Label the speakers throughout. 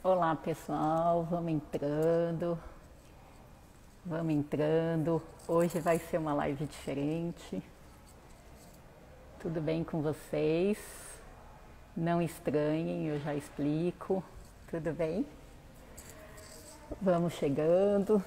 Speaker 1: Olá pessoal, vamos entrando. Hoje vai ser uma live diferente. Tudo bem com vocês? Não estranhem, eu já explico. Tudo bem? Vamos chegando.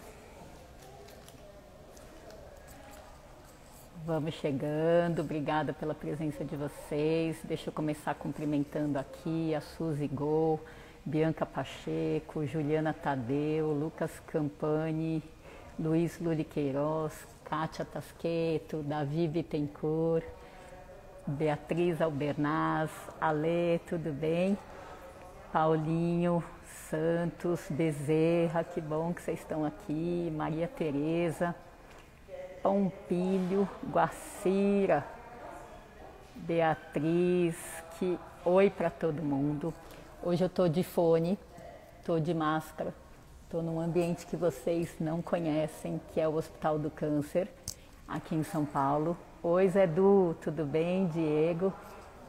Speaker 1: Vamos chegando, obrigada pela presença de vocês. Deixa eu começar cumprimentando aqui a Suzy Gol, Bianca Pacheco, Juliana Tadeu, Lucas Campani, Luiz Luli Queiroz, Kátia Tasqueto, Davi Bittencourt, Beatriz Albernaz, Alê, tudo bem? Paulinho Santos, Bezerra, que bom que vocês estão aqui, Maria Tereza, Pompilho, Guacira, Beatriz, oi para todo mundo. Hoje eu estou de fone, estou de máscara, estou num ambiente que vocês não conhecem, que é o Hospital do Câncer, aqui em São Paulo. Oi Zé Du, tudo bem? Diego,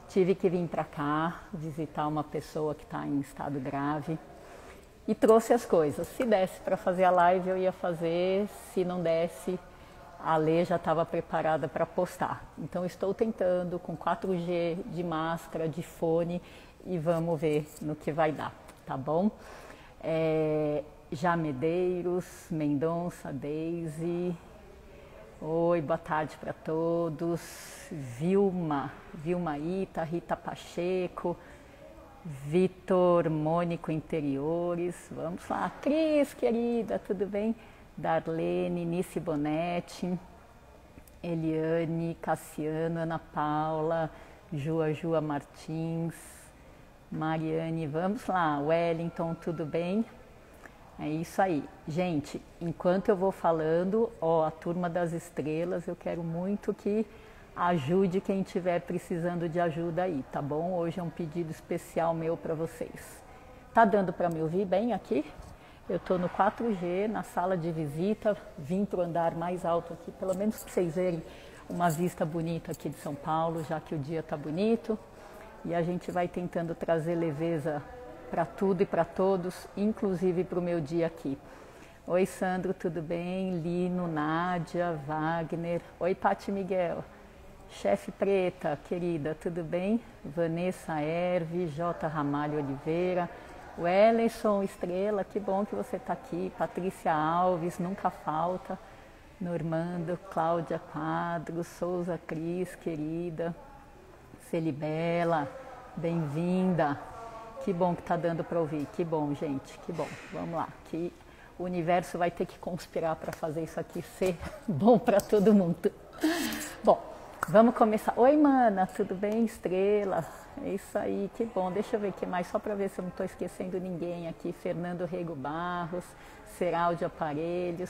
Speaker 1: tive que vir para cá visitar uma pessoa que está em estado grave e trouxe as coisas. Se desse para fazer a live eu ia fazer, se não desse, a Lê já estava preparada para postar. Então estou tentando com 4G de máscara, de fone e vamos ver no que vai dar, tá bom? Já Medeiros, Mendonça, Deise, oi, boa tarde para todos. Vilma Ita, Rita Pacheco, Vitor Mônico Interiores, vamos lá. Cris, querida, tudo bem? Darlene, Nice Bonetti, Eliane, Cassiano, Ana Paula, Joa Martins, Mariane, vamos lá, Wellington, tudo bem? É isso aí. Gente, enquanto eu vou falando, a turma das estrelas, eu quero muito que ajude quem estiver precisando de ajuda aí, tá bom? Hoje é um pedido especial meu para vocês. Tá dando para me ouvir bem aqui? Eu estou no 4G, na sala de visita, vim para o andar mais alto aqui, pelo menos para vocês verem uma vista bonita aqui de São Paulo, já que o dia está bonito. E a gente vai tentando trazer leveza para tudo e para todos, inclusive para o meu dia aqui. Oi Sandro, tudo bem? Lino, Nádia, Wagner. Oi Pati Miguel. Chefe Preta, querida, tudo bem? Vanessa Erve, J. Ramalho Oliveira. Wellington Estrela, que bom que você está aqui. Patrícia Alves, nunca falta. Normando, Cláudia Quadros, Souza Cris, querida. Celibela, bem-vinda. Que bom que está dando para ouvir. Que bom, gente, que bom. Vamos lá, que o universo vai ter que conspirar para fazer isso aqui ser bom para todo mundo. Bom, vamos começar. Oi, mana, tudo bem? Estrela. É isso aí, que bom. Deixa eu ver o que mais, só para ver se eu não estou esquecendo ninguém aqui. Fernando Rego Barros, Seralde Aparelhos.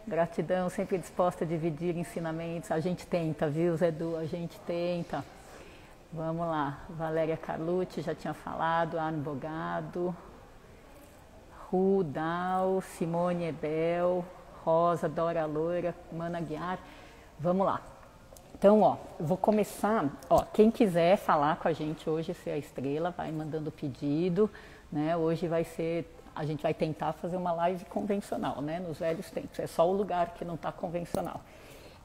Speaker 1: Gratidão, sempre disposta a dividir ensinamentos. A gente tenta, viu, Zé Du? A gente tenta. Vamos lá. Valéria Carlucci, já tinha falado. Arno Bogado. Rudal, Simone Ebel, Rosa, Dora Loira, Mana Guiar. Vamos lá. Então, eu vou começar, quem quiser falar com a gente hoje, ser a estrela, vai mandando pedido, né? Hoje a gente vai tentar fazer uma live convencional, né? Nos velhos tempos, é só o lugar que não está convencional.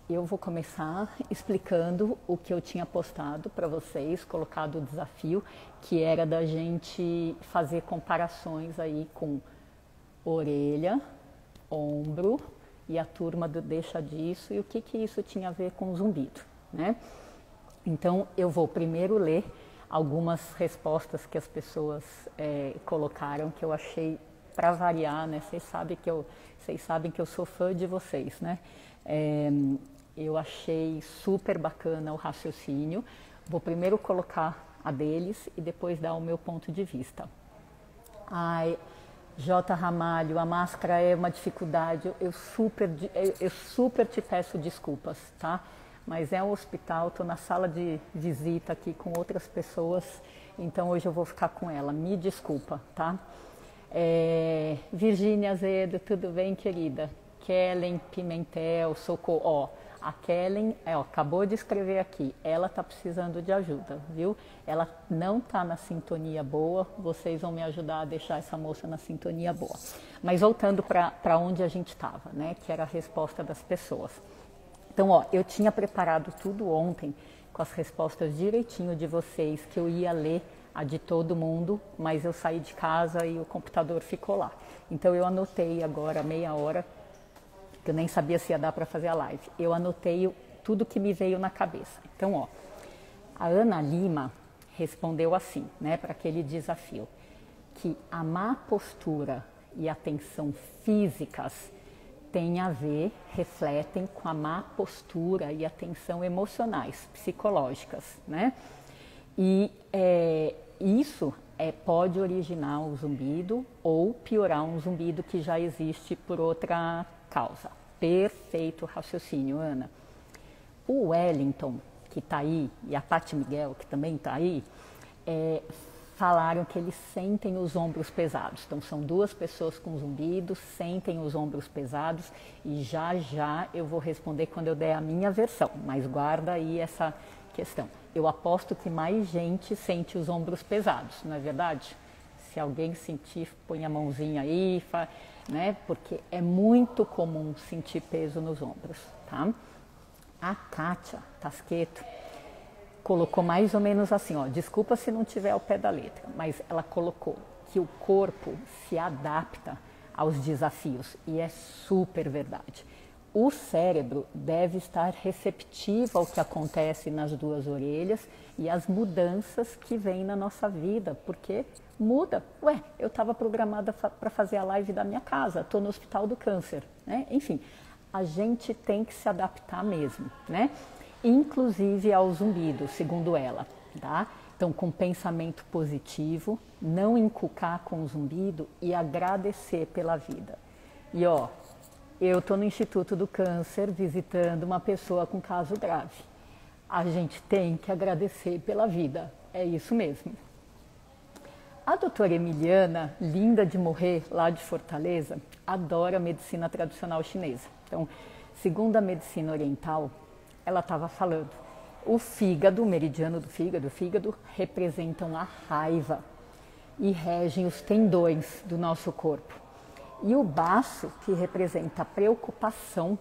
Speaker 1: Eu vou começar explicando o que eu tinha postado para vocês, colocado o desafio, que era da gente fazer comparações aí com orelha, ombro, e a turma do deixa disso e o que isso tinha a ver com zumbido, né? Então eu vou primeiro ler algumas respostas que as pessoas colocaram, que eu achei para variar, né? Vocês sabem que eu sou fã de vocês, né? Eu achei super bacana o raciocínio. Vou primeiro colocar a deles e depois dar o meu ponto de vista. J. Ramalho, a máscara é uma dificuldade, eu super te peço desculpas, tá? Mas é um hospital, estou na sala de visita aqui com outras pessoas, então hoje eu vou ficar com ela, me desculpa, tá? Virgínia Azedo, tudo bem, querida? Kellen Pimentel, Socorro, a Kellen, acabou de escrever aqui, ela está precisando de ajuda, viu? Ela não está na sintonia boa, vocês vão me ajudar a deixar essa moça na sintonia boa. Mas voltando para onde a gente estava, né? Que era a resposta das pessoas. Então, eu tinha preparado tudo ontem, com as respostas direitinho de vocês, que eu ia ler a de todo mundo, mas eu saí de casa e o computador ficou lá. Então eu anotei agora meia hora, que eu nem sabia se ia dar para fazer a live. Eu anotei tudo que me veio na cabeça. Então, a Ana Lima respondeu assim, né, para aquele desafio, que a má postura e a tensão físicas têm a ver, refletem com a má postura e a tensão emocionais, psicológicas, né? E isso pode originar um zumbido ou piorar um zumbido que já existe por outra causa. Perfeito raciocínio, Ana. O Wellington, que está aí, e a Paty Miguel, que também está aí, falaram que eles sentem os ombros pesados. Então, são duas pessoas com zumbido, sentem os ombros pesados, e já já eu vou responder quando eu der a minha versão, mas guarda aí essa questão. Eu aposto que mais gente sente os ombros pesados, não é verdade? Se alguém sentir, põe a mãozinha aí, né? Porque é muito comum sentir peso nos ombros, tá? A Kátia Tasqueto colocou mais ou menos assim, desculpa se não tiver ao pé da letra, mas ela colocou que o corpo se adapta aos desafios, e é super verdade. O cérebro deve estar receptivo ao que acontece nas duas orelhas e às mudanças que vêm na nossa vida, porque muda. Eu estava programada para fazer a live da minha casa, estou no Hospital do Câncer, né? Enfim, a gente tem que se adaptar mesmo, né? Inclusive ao zumbido, segundo ela, tá? Então, com pensamento positivo, não encucar com o zumbido e agradecer pela vida. E eu estou no Instituto do Câncer visitando uma pessoa com caso grave. A gente tem que agradecer pela vida, é isso mesmo. A doutora Emiliana, linda de morrer, lá de Fortaleza, adora a medicina tradicional chinesa. Então, segundo a medicina oriental, ela estava falando, o fígado, o meridiano do fígado representam a raiva e regem os tendões do nosso corpo. E o baço, que representa a preocupação,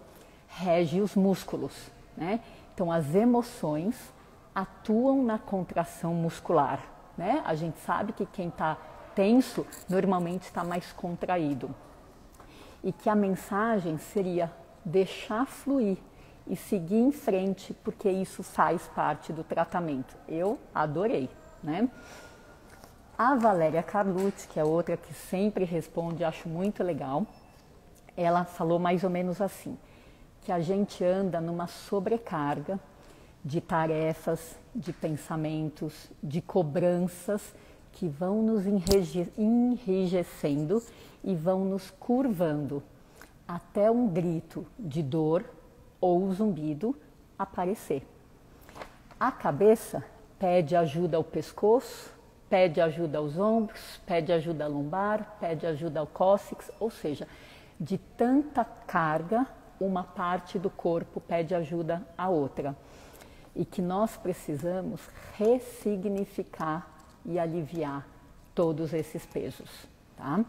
Speaker 1: rege os músculos, né? Então, as emoções atuam na contração muscular, né? A gente sabe que quem está tenso normalmente está mais contraído. E que a mensagem seria deixar fluir e seguir em frente, porque isso faz parte do tratamento. Eu adorei, né? A Valéria Carlucci, que é outra que sempre responde, acho muito legal, ela falou mais ou menos assim, que a gente anda numa sobrecarga de tarefas, de pensamentos, de cobranças que vão nos enrijecendo e vão nos curvando até um grito de dor ou zumbido aparecer. A cabeça pede ajuda ao pescoço, pede ajuda aos ombros, pede ajuda à lombar, pede ajuda ao cóccix, ou seja, de tanta carga, uma parte do corpo pede ajuda à outra. E que nós precisamos ressignificar e aliviar todos esses pesos, tá?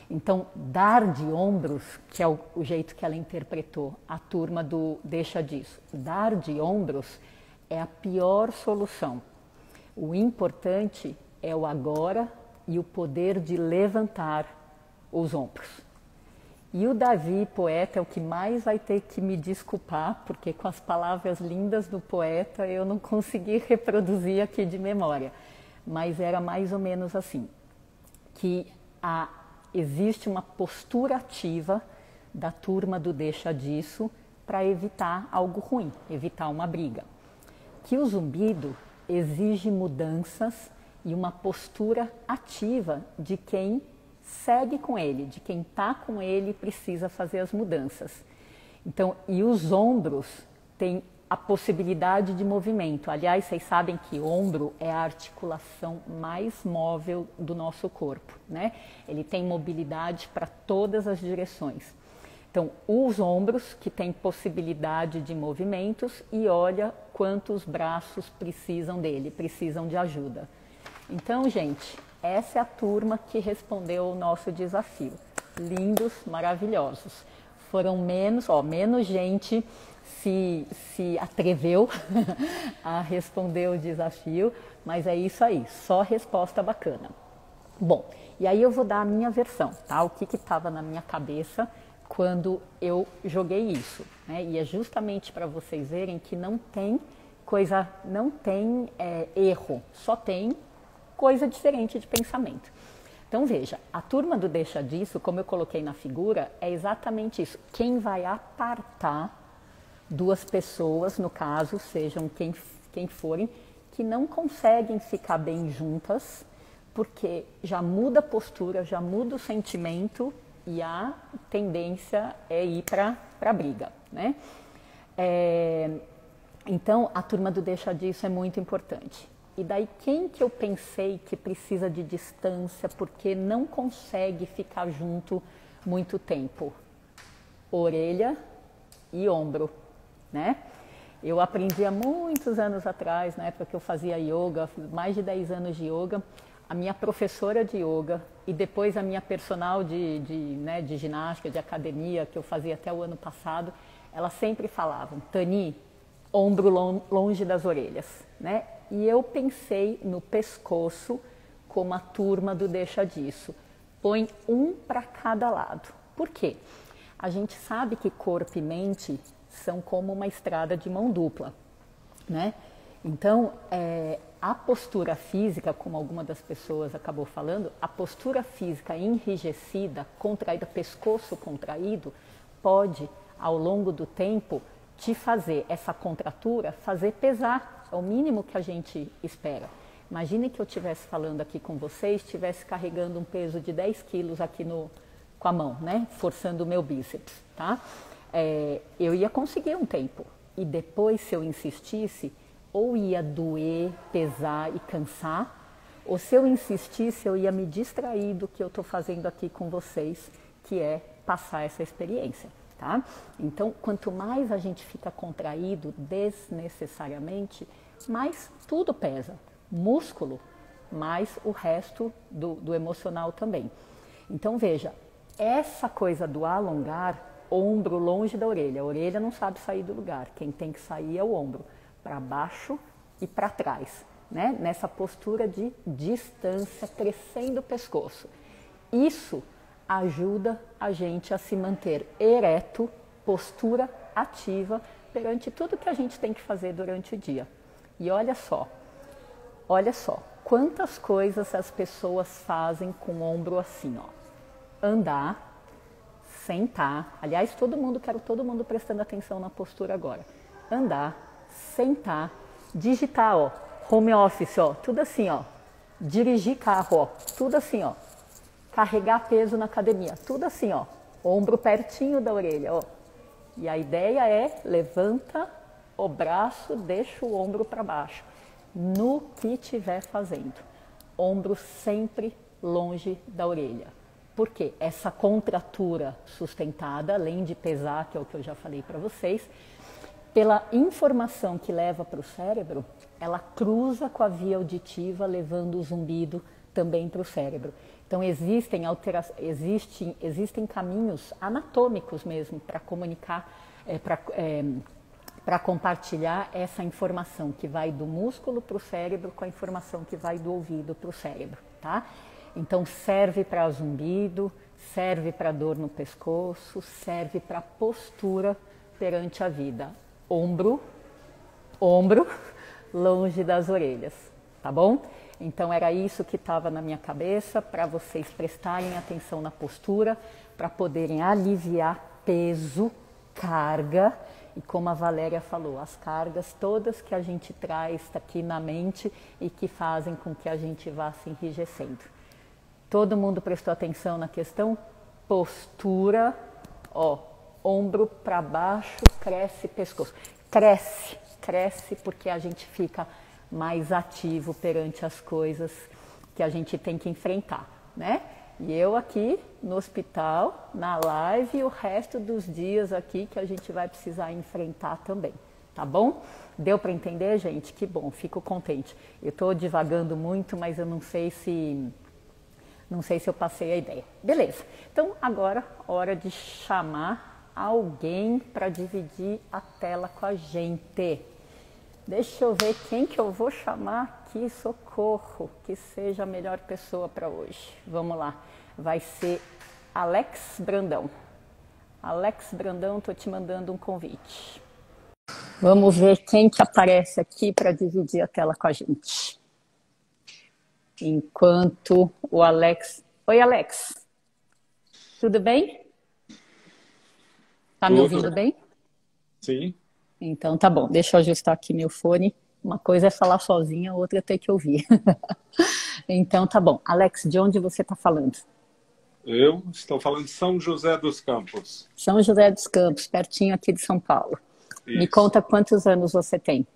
Speaker 1: Então, dar de ombros, que é o jeito que ela interpretou, a turma do Deixa Disso, dar de ombros é a pior solução. O importante é o agora e o poder de levantar os ombros. E o Davi, poeta, é o que mais vai ter que me desculpar, porque com as palavras lindas do poeta eu não consegui reproduzir aqui de memória. Mas era mais ou menos assim, que existe uma postura ativa da turma do Deixa Disso para evitar algo ruim, evitar uma briga. Que o zumbido exige mudanças e uma postura ativa de quem segue com ele, de quem está com ele e precisa fazer as mudanças. Então, e os ombros têm a possibilidade de movimento. Aliás, vocês sabem que ombro é a articulação mais móvel do nosso corpo, né? Ele tem mobilidade para todas as direções. Então, os ombros que têm possibilidade de movimentos e olha quantos braços precisam dele, precisam de ajuda. Então, gente, essa é a turma que respondeu ao nosso desafio. Lindos, maravilhosos. Foram menos gente se atreveu a responder o desafio, mas é isso aí, só resposta bacana. Bom, e aí eu vou dar a minha versão, tá? O que estava na minha cabeça quando eu joguei isso, né? E é justamente para vocês verem que não tem erro, só tem coisa diferente de pensamento. Então veja, a turma do deixa disso, como eu coloquei na figura, é exatamente isso. Quem vai apartar duas pessoas, no caso, sejam quem forem, que não conseguem ficar bem juntas, porque já muda a postura, já muda o sentimento e a tendência é ir para a briga, né? Então, a turma do deixa disso é muito importante. E daí, quem que eu pensei que precisa de distância porque não consegue ficar junto muito tempo? Orelha e ombro, né? Eu aprendi há muitos anos atrás, na época que eu fazia yoga, mais de 10 anos de yoga, a minha professora de yoga e depois a minha personal de ginástica, de academia, que eu fazia até o ano passado, elas sempre falavam, Tani, ombro longe das orelhas, né? E eu pensei no pescoço como a turma do deixa disso. Põe um para cada lado. Por quê? A gente sabe que corpo e mente são como uma estrada de mão dupla, né? Então, a postura física, como alguma das pessoas acabou falando, a postura física enrijecida, contraída, pescoço contraído, pode, ao longo do tempo, te fazer essa contratura, fazer pesar, é o mínimo que a gente espera. Imagine que eu estivesse falando aqui com vocês, estivesse carregando um peso de 10 quilos aqui com a mão, né? Forçando o meu bíceps, tá? Eu ia conseguir um tempo e depois, se eu insistisse, ou ia doer, pesar e cansar, ou se eu insistisse, eu ia me distrair do que eu estou fazendo aqui com vocês, que é passar essa experiência, tá? Então, quanto mais a gente fica contraído desnecessariamente, mais tudo pesa. Músculo, mais o resto do emocional também. Então, veja, essa coisa do alongar, ombro longe da orelha. A orelha não sabe sair do lugar, quem tem que sair é o ombro, para baixo e para trás, né? Nessa postura de distância, crescendo o pescoço. Isso ajuda a gente a se manter ereto, postura ativa, perante tudo que a gente tem que fazer durante o dia. E olha só, quantas coisas as pessoas fazem com o ombro assim, ó. Andar, sentar, aliás, quero todo mundo prestando atenção na postura agora. Andar, sentar, digitar, ó, home office, ó, tudo assim, ó. Dirigir carro, ó, tudo assim, ó. Carregar peso na academia, tudo assim, ó. Ombro pertinho da orelha, ó. E a ideia é levanta o braço, deixa o ombro para baixo. No que estiver fazendo. Ombro sempre longe da orelha. Por quê? Essa contratura sustentada, além de pesar, que é o que eu já falei para vocês, pela informação que leva para o cérebro, ela cruza com a via auditiva, levando o zumbido também para o cérebro. Então existem caminhos anatômicos mesmo para comunicar, para compartilhar essa informação que vai do músculo para o cérebro com a informação que vai do ouvido para o cérebro, tá? Então serve para zumbido, serve para dor no pescoço, serve para postura perante a vida. Ombro longe das orelhas, tá bom? Então era isso que estava na minha cabeça, para vocês prestarem atenção na postura, para poderem aliviar peso, carga, e como a Valéria falou, as cargas todas que a gente traz aqui na mente e que fazem com que a gente vá se enrijecendo. Todo mundo prestou atenção na questão? Postura, ó, ombro para baixo, cresce pescoço. Cresce porque a gente fica mais ativo perante as coisas que a gente tem que enfrentar, né? E eu aqui no hospital, na live, e o resto dos dias aqui que a gente vai precisar enfrentar também, tá bom? Deu para entender, gente? Que bom, fico contente. Eu estou divagando muito, mas eu não sei se eu passei a ideia. Beleza. Então agora hora de chamar alguém para dividir a tela com a gente. Deixa eu ver quem que eu vou chamar aqui, socorro, que seja a melhor pessoa para hoje. Vamos lá, vai ser Alex Brandão. Alex Brandão, estou te mandando um convite. Vamos ver quem que aparece aqui para dividir a tela com a gente. Enquanto o Alex... Oi, Alex. Tudo bem? Tá me ouvindo bem?
Speaker 2: Sim.
Speaker 1: Então tá bom, deixa eu ajustar aqui meu fone. Uma coisa é falar sozinha, outra é ter que ouvir. Então tá bom. Alex, de onde você está falando?
Speaker 2: Eu estou falando de São José dos Campos.
Speaker 1: São José dos Campos, pertinho aqui de São Paulo. Me
Speaker 2: Isso.
Speaker 1: conta quantos anos você tem?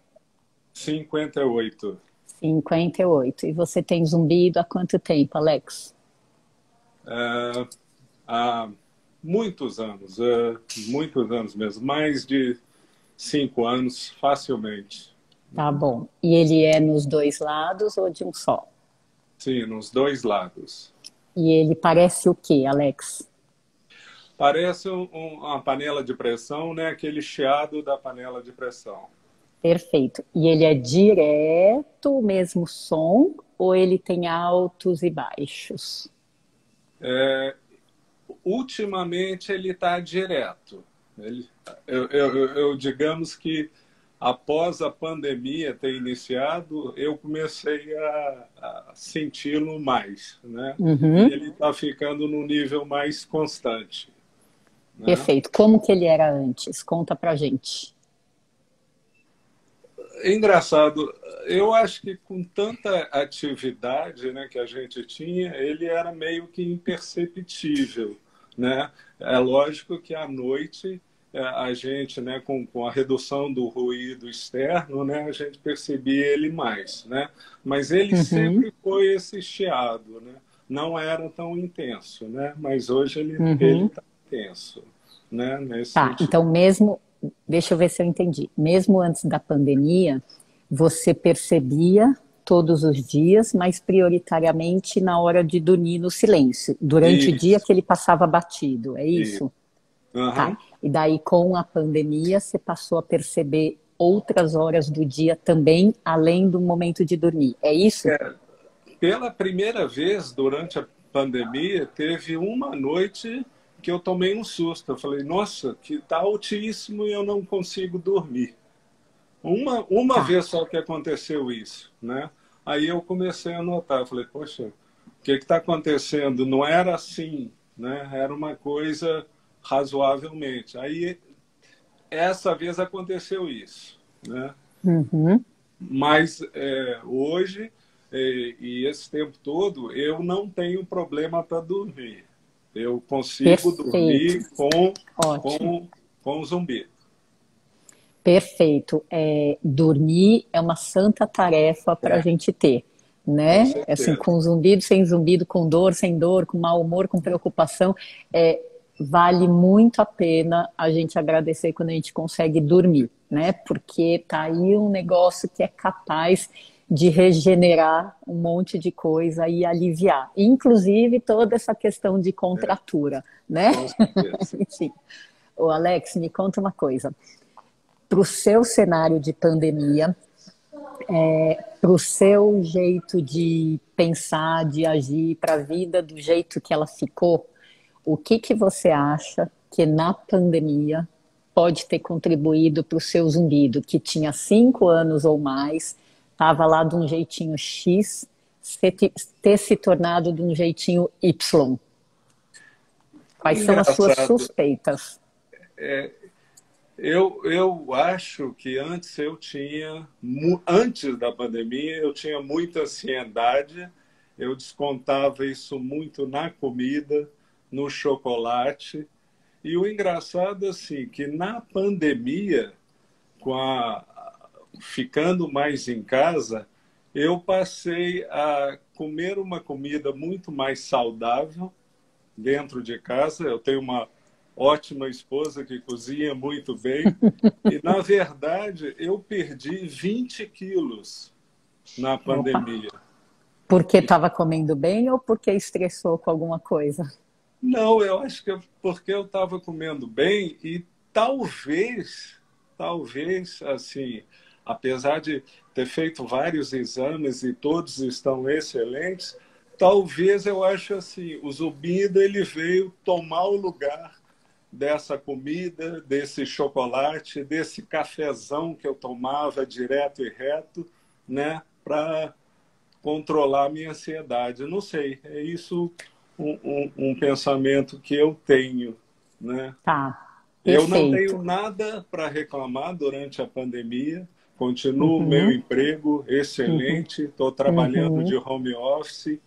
Speaker 2: 58.
Speaker 1: 58. E você tem zumbido há quanto tempo, Alex?
Speaker 2: Há muitos anos mesmo, mais de 5 anos, facilmente.
Speaker 1: Tá bom. E ele é nos dois lados ou de um só?
Speaker 2: Sim, nos dois lados.
Speaker 1: E ele parece o quê, Alex?
Speaker 2: Parece uma panela de pressão, né? Aquele chiado da panela de pressão.
Speaker 1: Perfeito. E ele é direto o mesmo som ou ele tem altos e baixos?
Speaker 2: Ultimamente ele está direto. Eu digamos que após a pandemia ter iniciado, eu comecei a senti-lo mais, né? E
Speaker 1: Uhum.
Speaker 2: ele está ficando num nível mais constante, né?
Speaker 1: Perfeito. Como que ele era antes? Conta pra gente.
Speaker 2: É engraçado, eu acho que com tanta atividade, né, que a gente tinha, ele era meio que imperceptível, né? É lógico que à noite a gente, né, com a redução do ruído externo, né, a gente percebia ele mais, né? Mas ele
Speaker 1: Uhum.
Speaker 2: sempre foi esse chiado, né? Não era tão intenso, né? Mas hoje ele
Speaker 1: Uhum.
Speaker 2: está intenso, né? Nesse
Speaker 1: Tá,
Speaker 2: sentido.
Speaker 1: então mesmo, deixa eu ver se eu entendi. Mesmo antes da pandemia, você percebia todos os dias, mas prioritariamente na hora de dormir no silêncio. Durante o dia
Speaker 2: Isso,
Speaker 1: que ele passava batido, é
Speaker 2: isso.
Speaker 1: isso? Tá.
Speaker 2: Aham.
Speaker 1: E daí com a pandemia você passou a perceber outras horas do dia também, além do momento de dormir. É isso?
Speaker 2: Pela primeira vez durante a pandemia, teve uma noite que eu tomei um susto. Eu falei, nossa, que tá altíssimo e eu não consigo dormir. Uma
Speaker 1: Tá.
Speaker 2: vez só que aconteceu isso, né? Aí eu comecei a notar, eu falei, poxa, o que está acontecendo? Não era assim, né? Era uma coisa razoavelmente. Aí essa vez aconteceu isso, né?
Speaker 1: Uhum.
Speaker 2: Mas hoje, e esse tempo todo, eu não tenho problema para dormir. Eu consigo
Speaker 1: Perfeito.
Speaker 2: dormir com,
Speaker 1: Ótimo.
Speaker 2: com, com zumbi.
Speaker 1: Perfeito. Dormir é uma santa tarefa para a
Speaker 2: É,
Speaker 1: gente ter,
Speaker 2: com
Speaker 1: né? Assim,
Speaker 2: certeza.
Speaker 1: com zumbido, sem zumbido, com dor, sem dor, com mau humor, com preocupação, vale muito a pena a gente agradecer quando a gente consegue dormir, né? Porque tá aí um negócio que é capaz de regenerar um monte de coisa e aliviar, inclusive toda essa questão de
Speaker 2: É,
Speaker 1: contratura, né?
Speaker 2: com certeza.
Speaker 1: Enfim. Ô Alex, me conta uma coisa. Para o seu cenário de pandemia, para o seu jeito de pensar, de agir, para a vida do jeito que ela ficou, o que que você acha que na pandemia pode ter contribuído para o seu zumbido, que tinha 5 anos ou mais, estava lá de um jeitinho X, ter se tornado de um jeitinho Y? Quais são as suas
Speaker 2: Engraçado.
Speaker 1: suspeitas?
Speaker 2: Eu acho que antes antes da pandemia, eu tinha muita ansiedade, eu descontava isso muito na comida, no chocolate. E o engraçado, assim, que na pandemia, ficando mais em casa, eu passei a comer uma comida muito mais saudável dentro de casa. Eu tenho uma ótima esposa que cozinha muito bem. E, na verdade, eu perdi 20 quilos na
Speaker 1: Opa.
Speaker 2: pandemia.
Speaker 1: Porque estava comendo bem ou porque estressou com alguma coisa?
Speaker 2: Não, eu acho que é porque eu estava comendo bem e talvez, assim, apesar de ter feito vários exames e todos estão excelentes, talvez eu acho assim, o zumbido ele veio tomar o lugar dessa comida, desse chocolate, desse cafezão que eu tomava direto e reto, né, para controlar a minha ansiedade. Não sei, é isso um pensamento que eu tenho, né?
Speaker 1: Tá,
Speaker 2: Eu não tenho
Speaker 1: perfeito.
Speaker 2: nada para reclamar durante a pandemia. Continuo o meu
Speaker 1: Uhum,
Speaker 2: emprego
Speaker 1: uhum,
Speaker 2: excelente, estou trabalhando de
Speaker 1: uhum,
Speaker 2: home office,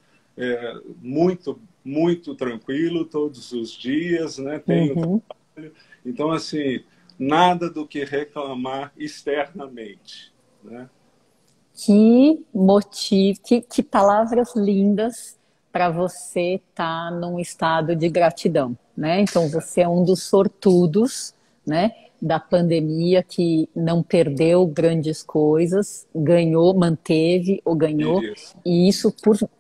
Speaker 2: muito tranquilo todos os dias, né? Tenho
Speaker 1: uhum.
Speaker 2: trabalho. Então, assim, nada do que reclamar externamente, né?
Speaker 1: Que motivo, que palavras lindas para você estar num estado de gratidão, né? Então você é um dos sortudos, né, da pandemia que não perdeu grandes coisas, ganhou, manteve ou ganhou,
Speaker 2: Isso.
Speaker 1: e isso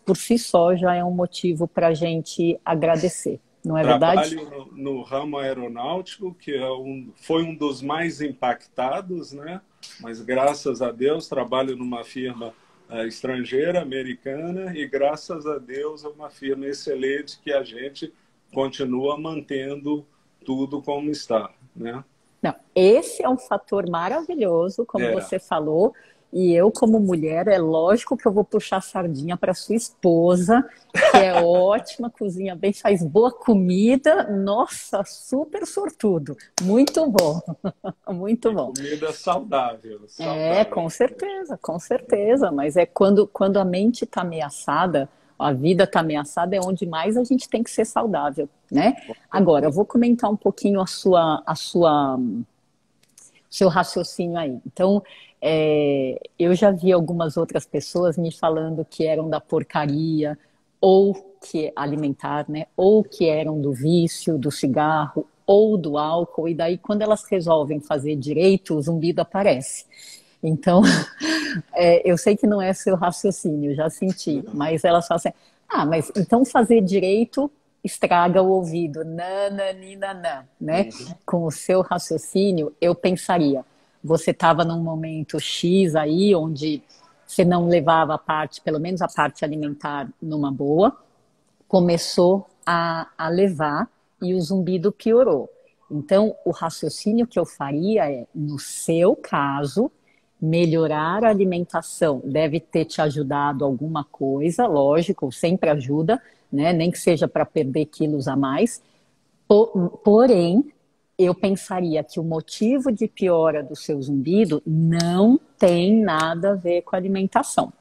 Speaker 1: por si só já é um motivo para a gente agradecer, não é verdade?
Speaker 2: Trabalho no ramo aeronáutico, que foi um dos mais impactados, né? Mas graças a Deus trabalho numa firma estrangeira, americana, e graças a Deus é uma firma excelente que a gente continua mantendo tudo como está, né?
Speaker 1: Não, esse é um fator maravilhoso, como
Speaker 2: É,
Speaker 1: você falou, e eu, como mulher, é lógico que eu vou puxar a sardinha para sua esposa, que é ótima, cozinha bem, faz boa comida, nossa, super sortudo, muito bom, muito
Speaker 2: e
Speaker 1: bom.
Speaker 2: comida saudável,
Speaker 1: É,
Speaker 2: saudável.
Speaker 1: com certeza, mas é quando a mente está ameaçada, a vida está ameaçada, é onde mais a gente tem que ser saudável, né?
Speaker 2: Com
Speaker 1: Agora, eu
Speaker 2: certeza.
Speaker 1: vou comentar um pouquinho seu raciocínio aí. Então, eu já vi algumas outras pessoas me falando que eram da porcaria, ou que alimentar, né? Ou que eram do vício, do cigarro, ou do álcool, e daí quando elas resolvem fazer direito, o zumbido aparece. Então, eu sei que não é seu raciocínio, já senti, mas elas falam assim, mas então fazer direito estraga o ouvido, nananina, né?
Speaker 2: Uhum.
Speaker 1: Com o seu raciocínio, eu pensaria, você estava num momento X aí, onde você não levava a parte, pelo menos a parte alimentar, numa boa, começou a levar e o zumbido piorou. Então, o raciocínio que eu faria é, no seu caso, melhorar a alimentação deve ter te ajudado alguma coisa, lógico, sempre ajuda, né? Nem que seja para perder quilos a mais. Porém, eu pensaria que o motivo de piora do seu zumbido não tem nada a ver com a alimentação,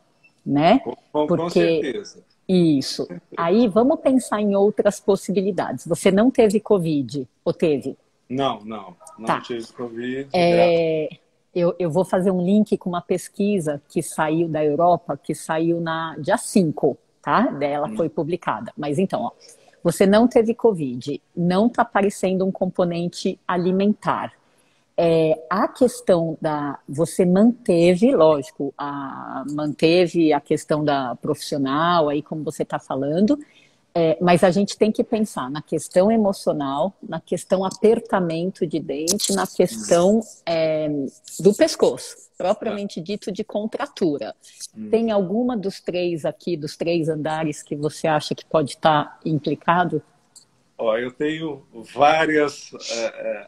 Speaker 1: né?
Speaker 2: Com
Speaker 1: Porque
Speaker 2: certeza.
Speaker 1: isso. Aí vamos pensar em outras possibilidades. Você não teve Covid, ou teve?
Speaker 2: Não
Speaker 1: Tá.
Speaker 2: tive Covid, graças.
Speaker 1: Eu vou fazer um link com uma pesquisa que saiu da Europa, que saiu na dia 5, tá? Ela foi publicada. Mas então, ó, você não teve Covid, não está aparecendo um componente alimentar. A questão da. Você manteve, lógico, manteve a questão da profissional, aí como você está falando, mas a gente tem que pensar na questão emocional, na questão apertamento de dente, na questão do pescoço, propriamente dito de contratura. Tem alguma dos três aqui, dos três andares, que você acha que pode estar implicado?
Speaker 2: Ó, eu tenho várias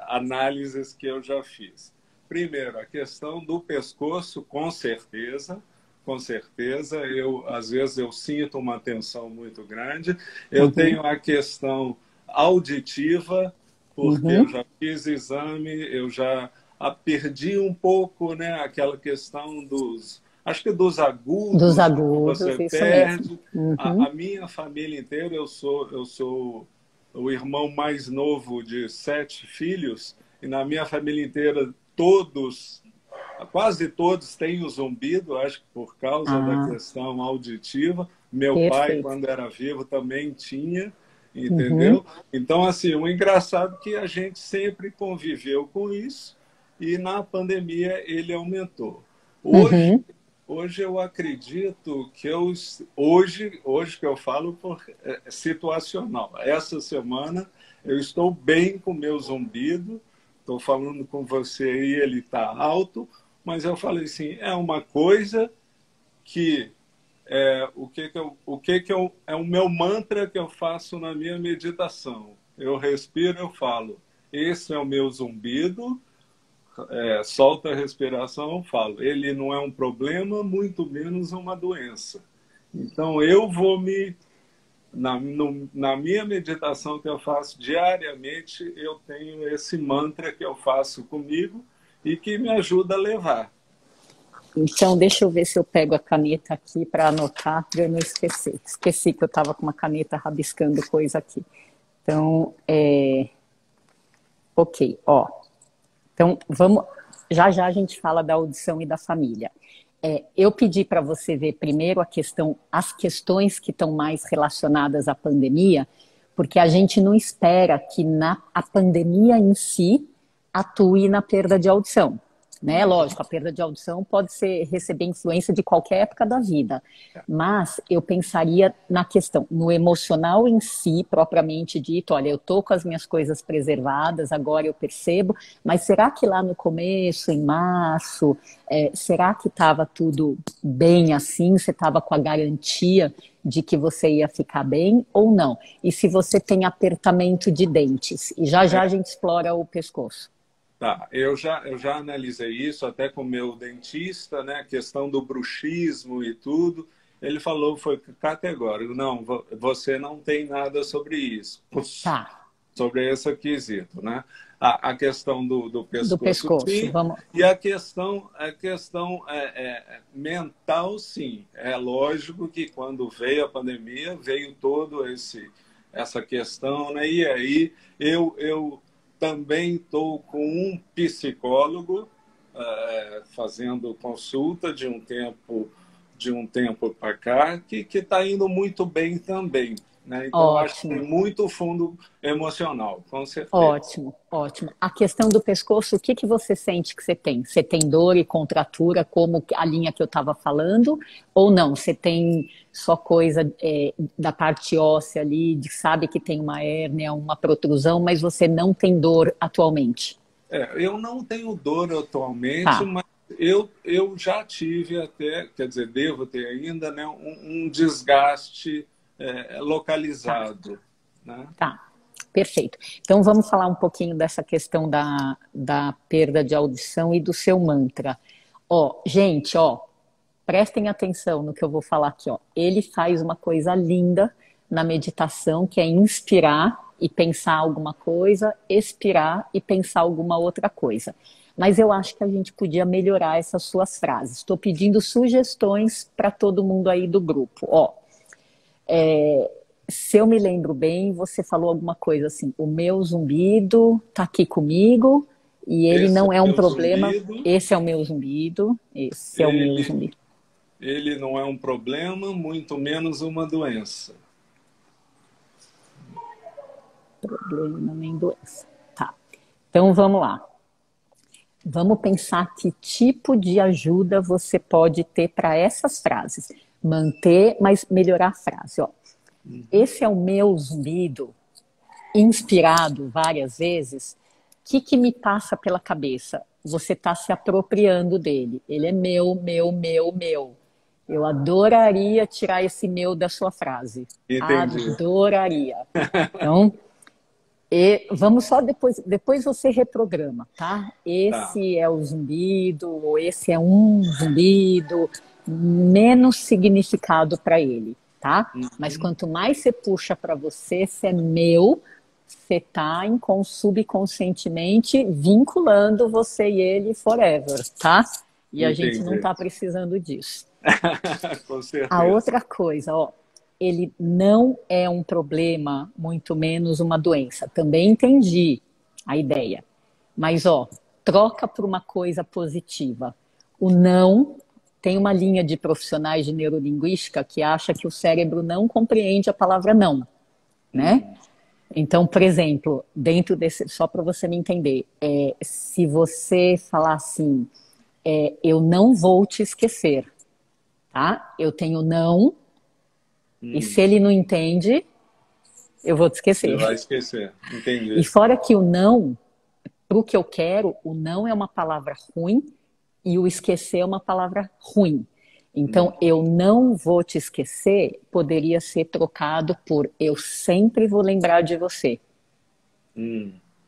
Speaker 2: análises que eu já fiz. Primeiro, a questão do pescoço, com certeza, com certeza. Às vezes eu sinto uma tensão muito grande. Eu
Speaker 1: Uhum,
Speaker 2: tenho a questão auditiva, porque eu
Speaker 1: uhum.
Speaker 2: já fiz exame, eu já perdi um pouco, né, aquela questão acho que dos
Speaker 1: Dos
Speaker 2: agudos, quando
Speaker 1: agudos,
Speaker 2: você
Speaker 1: isso mesmo.
Speaker 2: perde.
Speaker 1: Uhum.
Speaker 2: A minha família inteira, eu sou o irmão mais novo de 7 filhos, e na minha família inteira todos quase todos têm o zumbido, acho que por causa da
Speaker 1: Ah,
Speaker 2: questão auditiva. Meu pai,
Speaker 1: perfeito.
Speaker 2: quando era vivo, também tinha,
Speaker 1: Uhum,
Speaker 2: entendeu? Então, assim, o engraçado é que a gente sempre conviveu com isso e na pandemia ele aumentou. Hoje,
Speaker 1: uhum,
Speaker 2: hoje eu acredito que hoje que eu falo por situacional. Essa semana eu estou bem com o meu zumbido, estou falando com você e ele está alto, mas eu falei assim, é uma coisa que é o meu mantra que eu faço na minha meditação. Eu respiro, eu falo, esse é o meu zumbido, solto a respiração, eu falo, ele não é um problema, muito menos uma doença. Então eu vou na minha meditação que eu faço diariamente, eu tenho esse mantra que eu faço comigo e que me ajuda a levar.
Speaker 1: então, deixa eu ver se eu pego a caneta aqui para anotar, para eu não esquecer. Esqueci que eu estava com uma caneta rabiscando coisa aqui. Então, ok, ó. Então, vamos. Já já a gente fala da audição e da família. Eu pedi para você ver primeiro as questões que estão mais relacionadas à pandemia, porque a gente não espera que a pandemia em si atue na perda de audição. Né? Lógico, a perda de audição pode receber influência de qualquer época da vida, mas eu pensaria na questão, no emocional em si, propriamente dito, olha, eu estou com as minhas coisas preservadas, agora eu percebo, mas será que lá no começo, em março, será que estava tudo bem assim? Você estava com a garantia de que você ia ficar bem ou não? E se você tem apertamento de dentes? E já já a gente explora o pescoço.
Speaker 2: Tá, eu já analisei isso até com o meu dentista, né? A questão do bruxismo e tudo. Ele falou, foi categórico, não, você não tem nada sobre isso,
Speaker 1: Tá,
Speaker 2: sobre esse quesito, né? A questão do
Speaker 1: do
Speaker 2: pescoço,
Speaker 1: pescoço,
Speaker 2: sim,
Speaker 1: vamos.
Speaker 2: e a questão mental, sim. É lógico que quando veio a pandemia, veio todo essa questão, né? E aí eu também estou com um psicólogo fazendo consulta de um tempo para cá que está indo muito bem também, né? Então acho que
Speaker 1: Ótimo,
Speaker 2: tem muito fundo emocional, com certeza.
Speaker 1: ótimo, ótimo. A questão do pescoço, o que que você sente que você tem? Você tem dor e contratura, como a linha que eu estava falando, ou não? Você tem só coisa da parte óssea ali, sabe que tem uma hérnia, uma protrusão, mas você não tem dor atualmente?
Speaker 2: Eu não tenho dor atualmente,
Speaker 1: Tá,
Speaker 2: mas eu já tive até, quer dizer, devo ter ainda, né, um desgaste
Speaker 1: tá.
Speaker 2: localizado, né?
Speaker 1: Tá, perfeito. Então vamos falar um pouquinho dessa questão da perda de audição e do seu mantra. Ó, gente, ó, prestem atenção no que eu vou falar aqui, ó. Ele faz uma coisa linda na meditação, que é inspirar e pensar alguma coisa, expirar e pensar alguma outra coisa. Mas eu acho que a gente podia melhorar essas suas frases. Estou pedindo sugestões para todo mundo aí do grupo. Ó, se eu me lembro bem, você falou alguma coisa assim: o meu zumbido está aqui comigo e ele
Speaker 2: Esse é
Speaker 1: não é
Speaker 2: o
Speaker 1: um
Speaker 2: meu
Speaker 1: problema.
Speaker 2: zumbido,
Speaker 1: Esse é o meu zumbido, esse é o meu
Speaker 2: ele,
Speaker 1: zumbido.
Speaker 2: ele não é um problema, muito menos uma doença.
Speaker 1: Problema nem doença. Tá. Então vamos lá. Vamos pensar que tipo de ajuda você pode ter para essas frases. Manter, mas melhorar a frase. Ó. Esse é o meu zumbido, inspirado várias vezes. O que me passa pela cabeça? Você está se apropriando dele. Ele é meu, meu, meu, meu. Eu adoraria tirar esse meu da sua frase.
Speaker 2: Entendi.
Speaker 1: Adoraria. Então, vamos só depois você reprograma, tá?
Speaker 2: Tá.
Speaker 1: Esse é o zumbido, ou esse é um zumbido, menos significado para ele, tá? Mas
Speaker 2: Uhum.
Speaker 1: quanto mais você puxa para você, se é meu, você tá subconscientemente vinculando você e ele forever, tá? E a gente não
Speaker 2: Entendi.
Speaker 1: tá precisando disso.
Speaker 2: Com
Speaker 1: A
Speaker 2: certeza.
Speaker 1: outra coisa, ó, ele não é um problema, muito menos uma doença. Também entendi a ideia. Mas, ó, troca por uma coisa positiva. O não, tem uma linha de profissionais de neurolinguística que acha que o cérebro não compreende a palavra não, né? Então, por exemplo, dentro desse, só para você me entender, se você falar assim, eu não vou te esquecer, tá? Eu tenho não, e se ele não entende, eu vou te
Speaker 2: Você
Speaker 1: esquecer.
Speaker 2: vai esquecer. Entendi.
Speaker 1: E fora que o não, para o que eu quero, o não é uma palavra ruim e o esquecer é uma palavra ruim. Então, eu não vou te esquecer poderia ser trocado por eu sempre vou lembrar de você.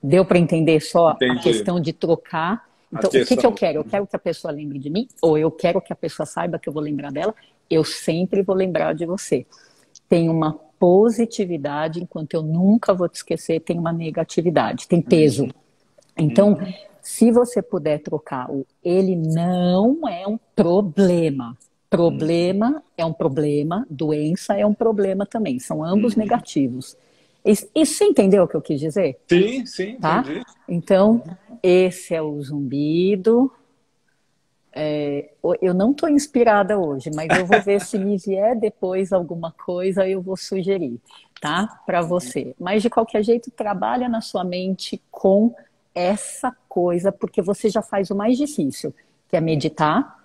Speaker 1: Deu para entender só a
Speaker 2: Entendi.
Speaker 1: questão de trocar? Então, o que que eu quero? Eu quero que a pessoa lembre de mim? Ou eu quero que a pessoa saiba que eu vou lembrar dela? Eu sempre vou lembrar de você. Tem uma positividade, enquanto eu nunca vou te esquecer, tem uma negatividade, tem peso. Então, se você puder trocar o ele não é um problema. Problema é um problema, doença é um problema também. São ambos negativos. E você entendeu o que eu quis dizer?
Speaker 2: Sim, sim,
Speaker 1: Tá?
Speaker 2: entendi.
Speaker 1: Então, esse é o zumbido. Eu não estou inspirada hoje, mas eu vou ver se me vier depois alguma coisa, eu vou sugerir, tá? Para você. Mas de qualquer jeito, trabalha na sua mente com essa coisa, porque você já faz o mais difícil, que é meditar,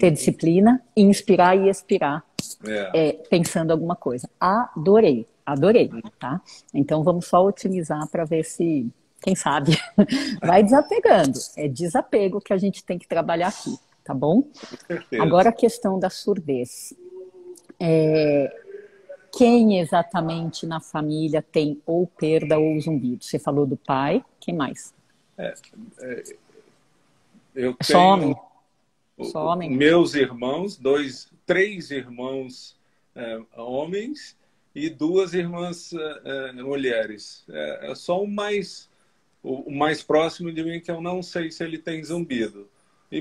Speaker 1: ter disciplina, inspirar e expirar, pensando alguma coisa. Adorei, adorei, tá? Então vamos só otimizar para ver se, quem sabe, vai desapegando. É desapego que a gente tem que trabalhar aqui, tá bom?
Speaker 2: Certeza.
Speaker 1: Agora a questão da surdez. Quem exatamente na família tem ou perda ou zumbido? Você falou do pai, quem mais?
Speaker 2: Eu
Speaker 1: Só homem?
Speaker 2: tenho
Speaker 1: Só homem?
Speaker 2: meus irmãos, três irmãos homens e duas irmãs mulheres. É só o mais próximo de mim que eu não sei se ele tem zumbido.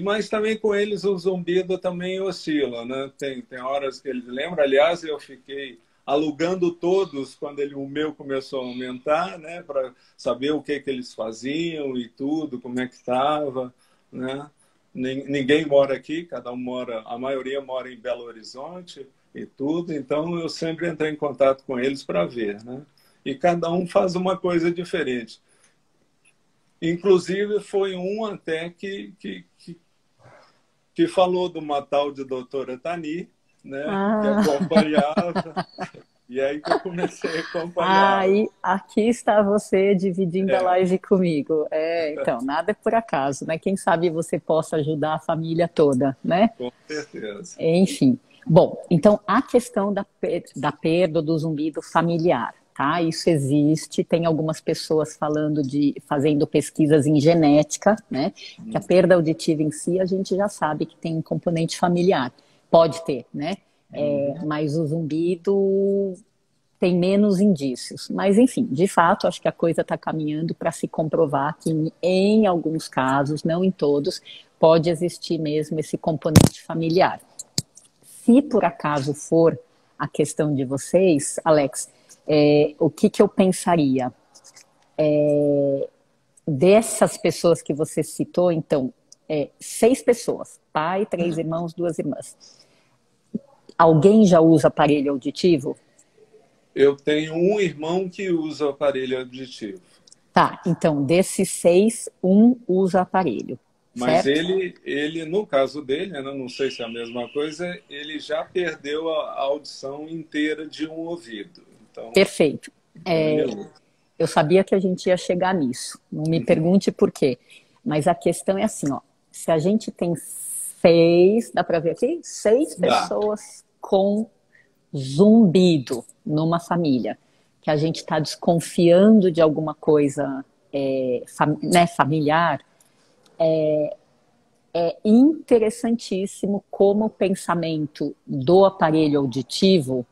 Speaker 2: Mas também com eles o zumbido também oscila, né? Tem horas que ele lembra. Aliás, eu fiquei alugando todos quando o meu começou a aumentar, né? Para saber o que eles faziam e tudo, como é que estava, né? Ninguém mora aqui, a maioria mora em Belo Horizonte e tudo. Então eu sempre entrei em contato com eles para ver, né? E cada um faz uma coisa diferente. Inclusive, foi um até que falou de uma tal de doutora Tani, né? Que acompanhava. E aí que eu comecei a acompanhar.
Speaker 1: Aí, aqui está você dividindo a live comigo. Então, nada é por acaso, né? Quem sabe você possa ajudar a família toda, né?
Speaker 2: Com certeza.
Speaker 1: Enfim. Bom, então a questão da perda do zumbido familiar. Tá? Isso existe, tem algumas pessoas fazendo pesquisas em genética, né? Que a perda auditiva em si a gente já sabe que tem um componente familiar, pode ter, né? Mas o zumbido tem menos indícios. Mas enfim, de fato, acho que a coisa está caminhando para se comprovar que em alguns casos, não em todos, pode existir mesmo esse componente familiar. Se por acaso for a questão de vocês, Alex, o que eu pensaria? Dessas pessoas que você citou, então, 6 pessoas, pai, 3 irmãos, 2 irmãs. Alguém já usa aparelho auditivo?
Speaker 2: Eu tenho um irmão que usa aparelho auditivo.
Speaker 1: Tá, então, desses 6, um usa aparelho.
Speaker 2: Mas
Speaker 1: certo?
Speaker 2: ele, no caso dele, né, não sei se é a mesma coisa, ele já perdeu a audição inteira de um ouvido. Então,
Speaker 1: Perfeito. Eu sabia que a gente ia chegar nisso. Não me pergunte por quê. Mas a questão é assim, ó. Se a gente tem 6, dá para ver aqui? 6 pessoas com zumbido numa família, que a gente está desconfiando de alguma coisa familiar, é interessantíssimo como o pensamento do aparelho auditivo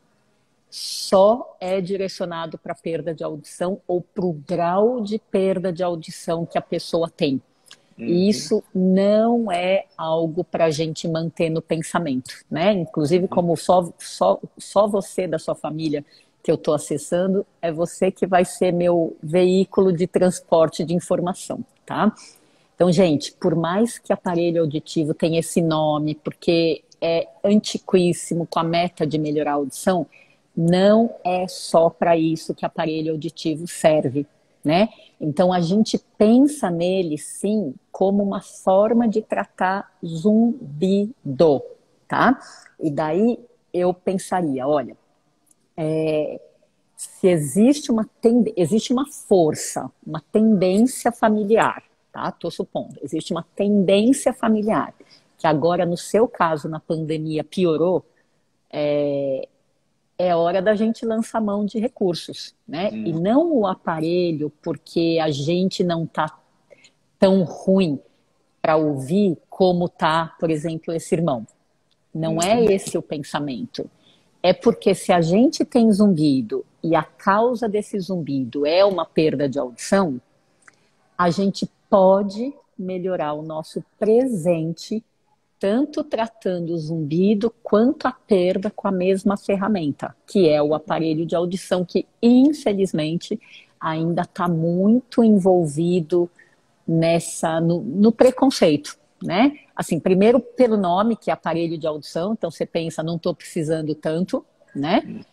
Speaker 1: só é direcionado para perda de audição ou para o grau de perda de audição que a pessoa tem. E isso não é algo para a gente manter no pensamento, né? Inclusive, como só você da sua família que eu estou acessando, é você que vai ser meu veículo de transporte de informação, tá? Então, gente, por mais que aparelho auditivo tenha esse nome, porque é antiquíssimo com a meta de melhorar a audição, não é só para isso que aparelho auditivo serve, né? Então, a gente pensa nele, sim, como uma forma de tratar zumbido, tá? E daí eu pensaria, olha, se existe uma força, uma tendência familiar, tá? Estou supondo, existe uma tendência familiar, que agora, no seu caso, na pandemia, piorou, é hora da gente lançar mão de recursos, né? E não o aparelho, porque a gente não está tão ruim para ouvir como tá, por exemplo, esse irmão. Não é esse o pensamento. É porque se a gente tem zumbido e a causa desse zumbido é uma perda de audição, a gente pode melhorar o nosso presente, tanto tratando o zumbido quanto a perda com a mesma ferramenta, que é o aparelho de audição, que infelizmente ainda está muito envolvido no preconceito, né? Assim, primeiro pelo nome, que é aparelho de audição, então você pensa, não estou precisando tanto, né?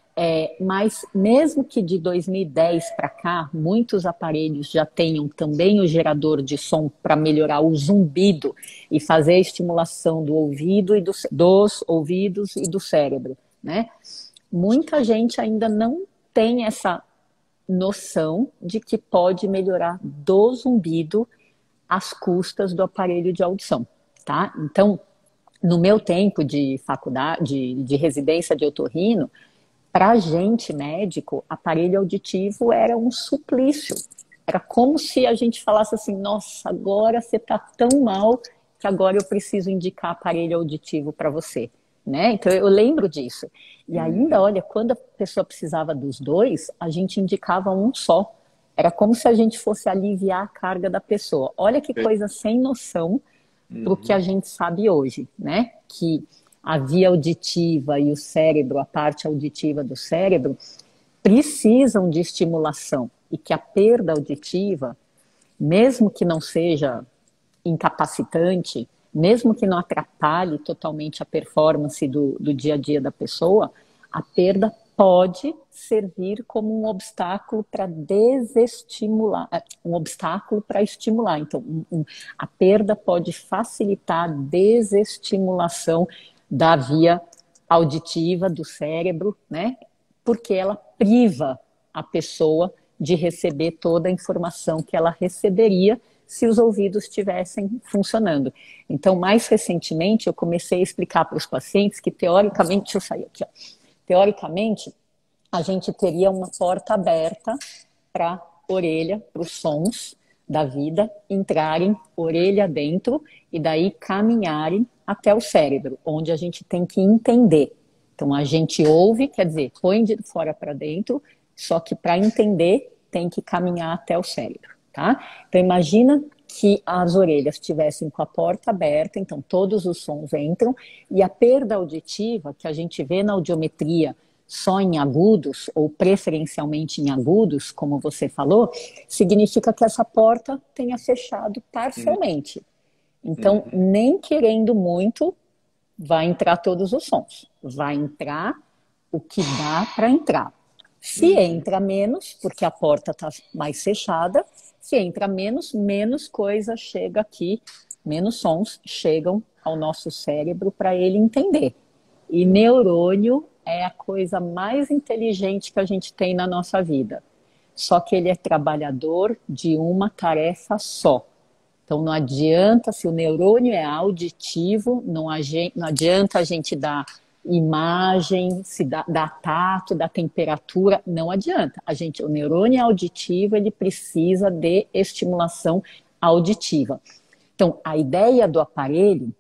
Speaker 1: Mas mesmo que de 2010 para cá, muitos aparelhos já tenham também o gerador de som para melhorar o zumbido e fazer a estimulação do ouvido e dos ouvidos e do cérebro, né? Muita gente ainda não tem essa noção de que pode melhorar do zumbido às custas do aparelho de audição, tá? Então, no meu tempo de faculdade, de residência de otorrino, para a gente, médico, aparelho auditivo era um suplício. Era como se a gente falasse assim, nossa, agora você está tão mal que agora eu preciso indicar aparelho auditivo para você, né? Então, eu lembro disso. E ainda, olha, quando a pessoa precisava dos dois, a gente indicava um só. Era como se a gente fosse aliviar a carga da pessoa. Olha que coisa sem noção para o que a gente sabe hoje, né? Que a via auditiva e o cérebro, a parte auditiva do cérebro, precisam de estimulação e que a perda auditiva, mesmo que não seja incapacitante, mesmo que não atrapalhe totalmente a performance do dia a dia da pessoa, a perda pode servir como um obstáculo para desestimular, um obstáculo para estimular. Então, a perda pode facilitar a desestimulação da via auditiva do cérebro, né? Porque ela priva a pessoa de receber toda a informação que ela receberia se os ouvidos estivessem funcionando. Então, mais recentemente, eu comecei a explicar para os pacientes que, teoricamente, deixa eu sair aqui, ó. Teoricamente, a gente teria uma porta aberta para a orelha, para os sons da vida entrarem orelha dentro e daí caminharem até o cérebro, onde a gente tem que entender. Então, a gente ouve, quer dizer, põe de fora para dentro, só que para entender tem que caminhar até o cérebro, tá? Então, imagina que as orelhas estivessem com a porta aberta, então todos os sons entram, e a perda auditiva, que a gente vê na audiometria só em agudos, ou preferencialmente em agudos, como você falou, significa que essa porta tenha fechado parcialmente. Então, nem querendo muito, vai entrar todos os sons. Vai entrar o que dá para entrar. Se entra menos, porque a porta está mais fechada, se entra menos, menos coisa chega aqui, menos sons chegam ao nosso cérebro para ele entender. E neurônio é a coisa mais inteligente que a gente tem na nossa vida. Só que ele é trabalhador de uma tarefa só. Então não adianta, se o neurônio é auditivo, não adianta a gente dar imagem, se dá tato, da temperatura, não adianta. O neurônio é auditivo, ele precisa de estimulação auditiva. Então, a ideia do aparelho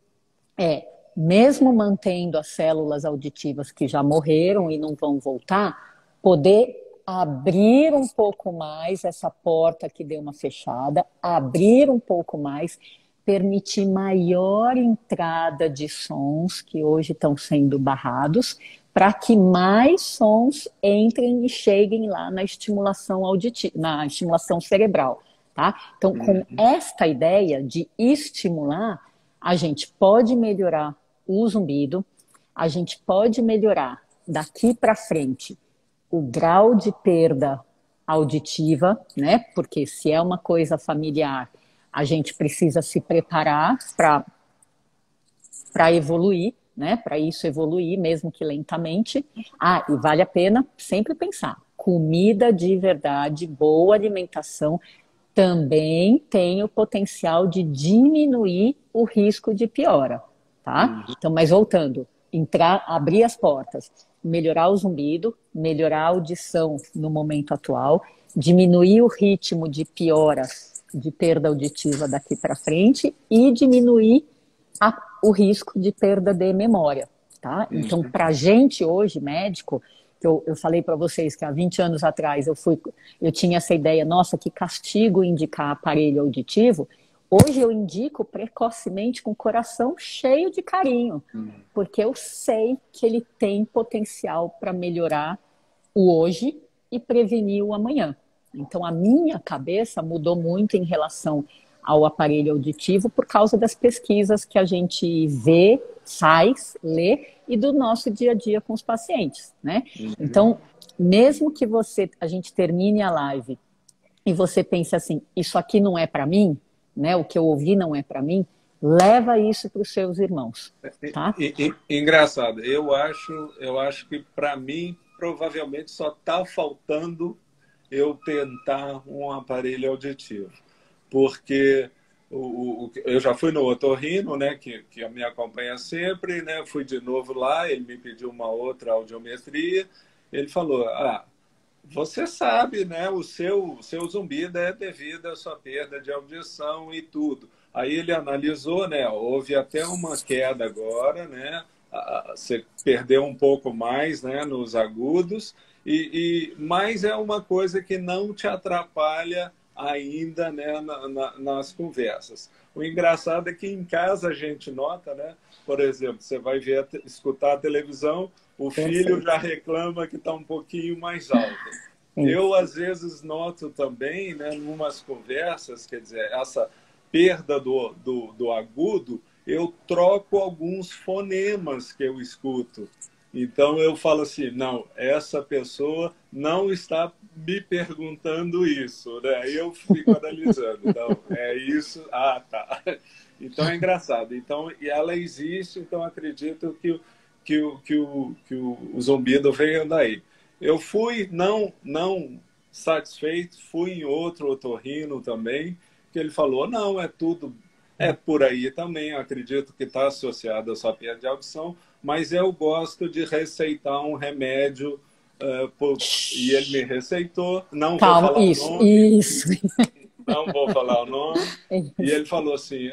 Speaker 1: é, mesmo mantendo as células auditivas que já morreram e não vão voltar, poder abrir um pouco mais essa porta que deu uma fechada, abrir um pouco mais, permitir maior entrada de sons que hoje estão sendo barrados, para que mais sons entrem e cheguem lá na estimulação auditiva, na estimulação cerebral, tá? Então, com esta ideia de estimular, a gente pode melhorar o zumbido, a gente pode melhorar daqui para frente o grau de perda auditiva, né? Porque se é uma coisa familiar, a gente precisa se preparar para evoluir, né? Para isso evoluir, mesmo que lentamente. Ah, e vale a pena sempre pensar: comida de verdade, boa alimentação, também tem o potencial de diminuir o risco de piora, tá? Então, mas voltando, entrar, abrir as portas, melhorar o zumbido, melhorar a audição no momento atual, diminuir o ritmo de piora, de perda auditiva daqui para frente e diminuir o risco de perda de memória, tá? Então, para a gente hoje, médico, que eu falei para vocês que há 20 anos atrás eu tinha essa ideia, nossa, que castigo indicar aparelho auditivo. Hoje eu indico precocemente com o coração cheio de carinho, porque eu sei que ele tem potencial para melhorar o hoje e prevenir o amanhã. Então, a minha cabeça mudou muito em relação ao aparelho auditivo por causa das pesquisas que a gente vê, faz, lê e do nosso dia a dia com os pacientes, né? Então, mesmo que a gente termine a live e você pense assim, isso aqui não é para mim, né? O que eu ouvi não é para mim, leva isso para os seus irmãos, tá?
Speaker 2: Engraçado, eu acho que para mim provavelmente só está faltando eu tentar um aparelho auditivo, porque eu já fui no otorrino, né, que me acompanha sempre, né, fui de novo lá, ele me pediu uma outra audiometria, ele falou, você sabe, né, o seu zumbido é devido à sua perda de audição e tudo. Aí ele analisou, né, houve até uma queda agora, né, você perdeu um pouco mais, né, nos agudos, mas é uma coisa que não te atrapalha ainda, né, nas conversas. O engraçado é que em casa a gente nota, né, por exemplo, você vai escutar a televisão, o filho já reclama que está um pouquinho mais alto. Eu, às vezes, noto também, né, em umas conversas, quer dizer, essa perda do agudo, eu troco alguns fonemas que eu escuto. Então, eu falo assim, não, essa pessoa não está me perguntando isso, né? Aí eu fico analisando, não, é isso, tá. Então, é engraçado. Então, e ela existe, então acredito que o zumbido veio daí. Eu fui não satisfeito, fui em outro otorrino também, que ele falou, não, é tudo, é por aí também, eu acredito que está associado à sua perda de audição, mas eu gosto de receitar um remédio, e ele me receitou, não vou falar o nome.
Speaker 1: Isso.
Speaker 2: Não vou falar o nome. E ele falou assim,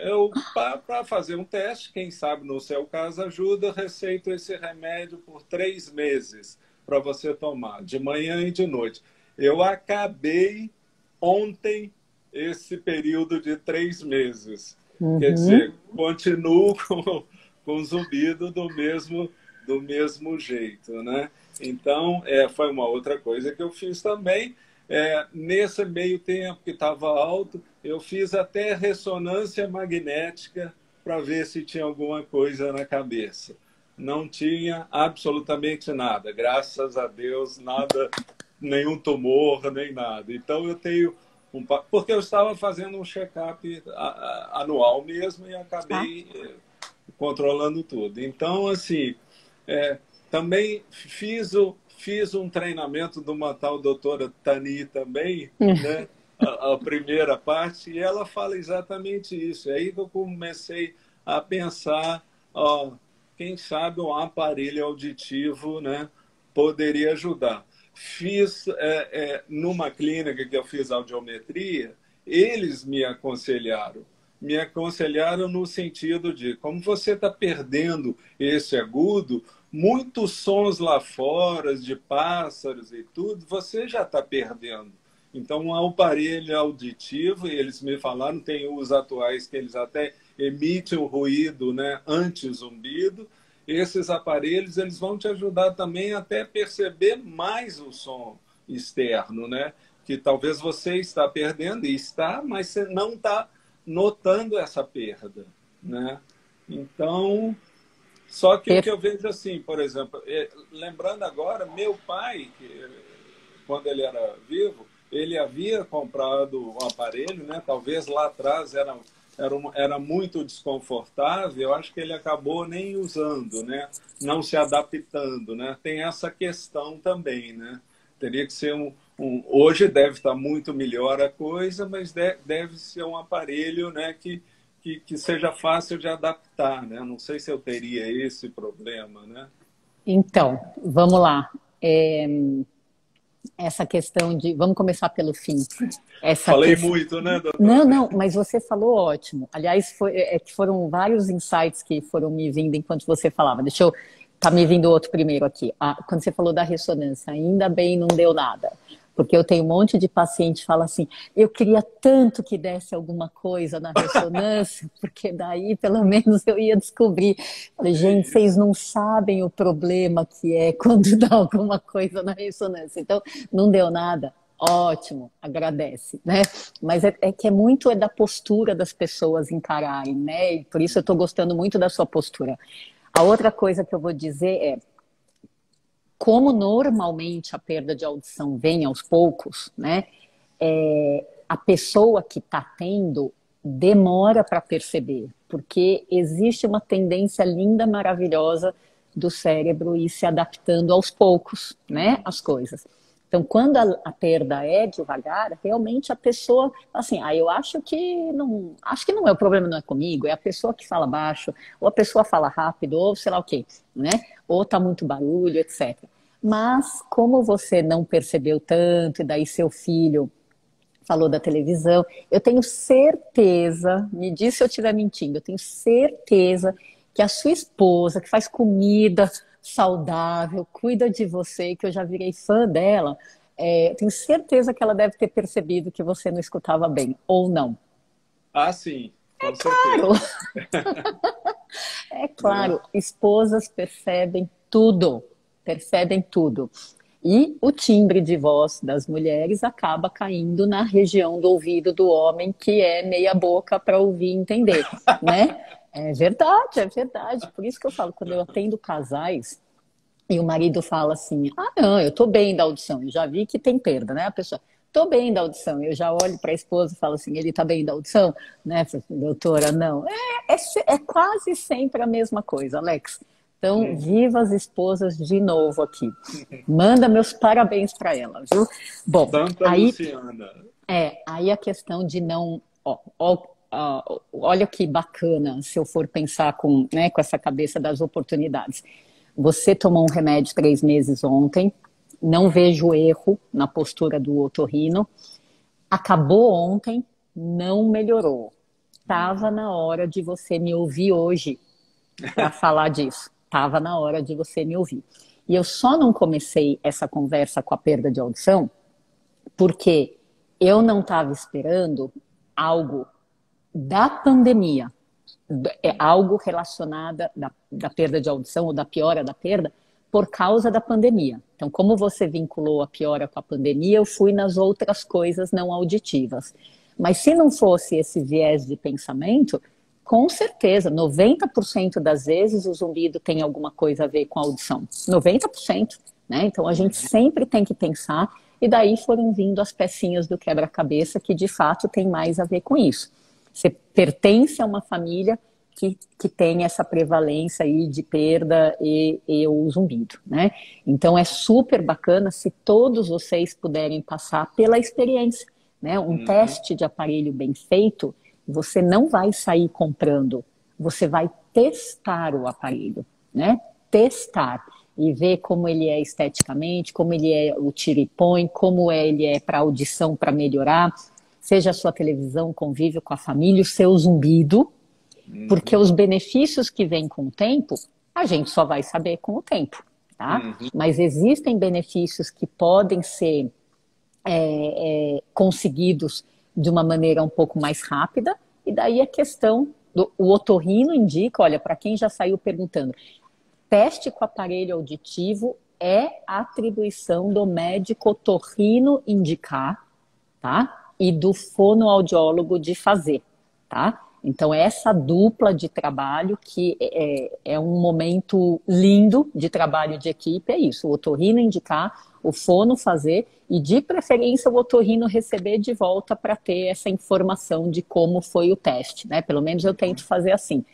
Speaker 2: para fazer um teste, quem sabe no seu caso ajuda, receito esse remédio por 3 meses para você tomar, de manhã e de noite. Eu acabei ontem esse período de 3 meses. Quer dizer, continuo com zumbido do mesmo jeito, né? Então, foi uma outra coisa que eu fiz também. Nesse meio tempo que estava alto, eu fiz até ressonância magnética para ver se tinha alguma coisa na cabeça. Não tinha absolutamente nada. Graças a Deus, nada, nenhum tumor, nem nada. Então, eu tenho porque eu estava fazendo um check-up anual mesmo e acabei controlando tudo. Então, assim, também fiz um treinamento de uma tal doutora Tani também, né? A primeira parte, e ela fala exatamente isso. É aí que eu comecei a pensar, quem sabe um aparelho auditivo, né, poderia ajudar. Fiz numa clínica que eu fiz audiometria, eles me aconselharam no sentido de, como você está perdendo esse agudo, muitos sons lá fora, de pássaros e tudo, você já está perdendo. Então, o aparelho auditivo, eles me falaram, tem os atuais que eles até emitem o ruído, né, anti-zumbido. Esses aparelhos, eles vão te ajudar também até perceber mais o som externo, né? que talvez você está perdendo, e está, mas você não está notando essa perda, né? Então, só que o que eu vejo assim, por exemplo, lembrando agora, meu pai, quando ele era vivo, ele havia comprado um aparelho, né? Talvez lá atrás era muito desconfortável, eu acho que ele acabou nem usando, né? Não se adaptando, né? Tem essa questão também, né? Teria que ser hoje deve estar muito melhor a coisa, mas deve ser um aparelho, né, que seja fácil de adaptar, né? Não sei se eu teria esse problema, né?
Speaker 1: Então, vamos lá. Essa questão de... Vamos começar pelo fim.
Speaker 2: Falei muito, né, doutor?
Speaker 1: Não, mas você falou ótimo. Aliás, que foram vários insights que foram me vindo enquanto você falava. Deixa eu... Tá me vindo outro primeiro aqui. Quando você falou da ressonância, ainda bem não deu nada. Porque eu tenho um monte de paciente que fala assim, eu queria tanto que desse alguma coisa na ressonância, porque daí pelo menos eu ia descobrir. Falei, gente, vocês não sabem o problema que é quando dá alguma coisa na ressonância. Então, não deu nada. Ótimo, agradece, né? Mas é que é da postura das pessoas encararem, né? E por isso eu estou gostando muito da sua postura. A outra coisa que eu vou dizer é, como normalmente a perda de audição vem aos poucos, né? A pessoa que está tendo demora para perceber, porque existe uma tendência linda, maravilhosa do cérebro ir se adaptando aos poucos, né? As coisas. Então, quando a perda é devagar, realmente a pessoa, assim, eu acho que não é o problema, não é comigo, é a pessoa que fala baixo, ou a pessoa fala rápido, ou sei lá o quê, né? Ou tá muito barulho, etc. Mas, como você não percebeu tanto, e daí seu filho falou da televisão, eu tenho certeza, me diz se eu estiver mentindo, eu tenho certeza que a sua esposa, que faz comida saudável, cuida de você, que eu já virei fã dela, tenho certeza que ela deve ter percebido que você não escutava bem, ou não.
Speaker 2: Ah, sim, com
Speaker 1: Claro,
Speaker 2: certeza.
Speaker 1: é claro, esposas percebem tudo, percebem tudo. E o timbre de voz das mulheres acaba caindo na região do ouvido do homem, que é meia boca para ouvir e entender, né? É verdade, é verdade. Por isso que eu falo, quando eu atendo casais e o marido fala assim, não, eu tô bem da audição, eu já vi que tem perda, né? A pessoa, tô bem da audição, eu já olho para a esposa e falo assim, ele tá bem da audição? Né? Doutora, não. É quase sempre a mesma coisa, Alex. Então, viva as esposas de novo aqui. Manda meus parabéns para ela, viu? Bom,
Speaker 2: Santa Luciana.
Speaker 1: Aí a questão de não... olha que bacana se eu for pensar com essa cabeça das oportunidades. Você tomou um remédio 3 meses ontem, não vejo erro na postura do otorrino. Acabou ontem, não melhorou. Estava na hora de você me ouvir hoje para falar disso. Estava na hora de você me ouvir. E eu só não comecei essa conversa com a perda de audição porque eu não estava esperando algo da pandemia, algo relacionado da perda de audição ou da piora da perda por causa da pandemia. Então, como você vinculou a piora com a pandemia, eu fui nas outras coisas não auditivas. Mas se não fosse esse viés de pensamento, com certeza, 90% das vezes o zumbido tem alguma coisa a ver com a audição. 90%, né? Então a gente sempre tem que pensar, e daí foram vindo as pecinhas do quebra-cabeça que de fato tem mais a ver com isso. Você pertence a uma família que tem essa prevalência aí de perda e o zumbido, né? Então é super bacana se todos vocês puderem passar pela experiência, né? Um teste de aparelho bem feito, você não vai sair comprando, você vai testar o aparelho, né? Testar e ver como ele é esteticamente, como ele é o tira e põe, como ele é para audição para melhorar, seja a sua televisão, convívio com a família, o seu zumbido, porque os benefícios que vêm com o tempo, a gente só vai saber com o tempo, tá? Mas existem benefícios que podem ser conseguidos de uma maneira um pouco mais rápida, e daí a questão, o otorrino indica, olha, para quem já saiu perguntando, teste com aparelho auditivo é atribuição do médico otorrino indicar, tá? E do fonoaudiólogo de fazer, tá? Então, essa dupla de trabalho, que é um momento lindo de trabalho de equipe, é isso: o otorrino indicar, o fono fazer, e de preferência o otorrino receber de volta para ter essa informação de como foi o teste, né? Pelo menos eu tento fazer assim.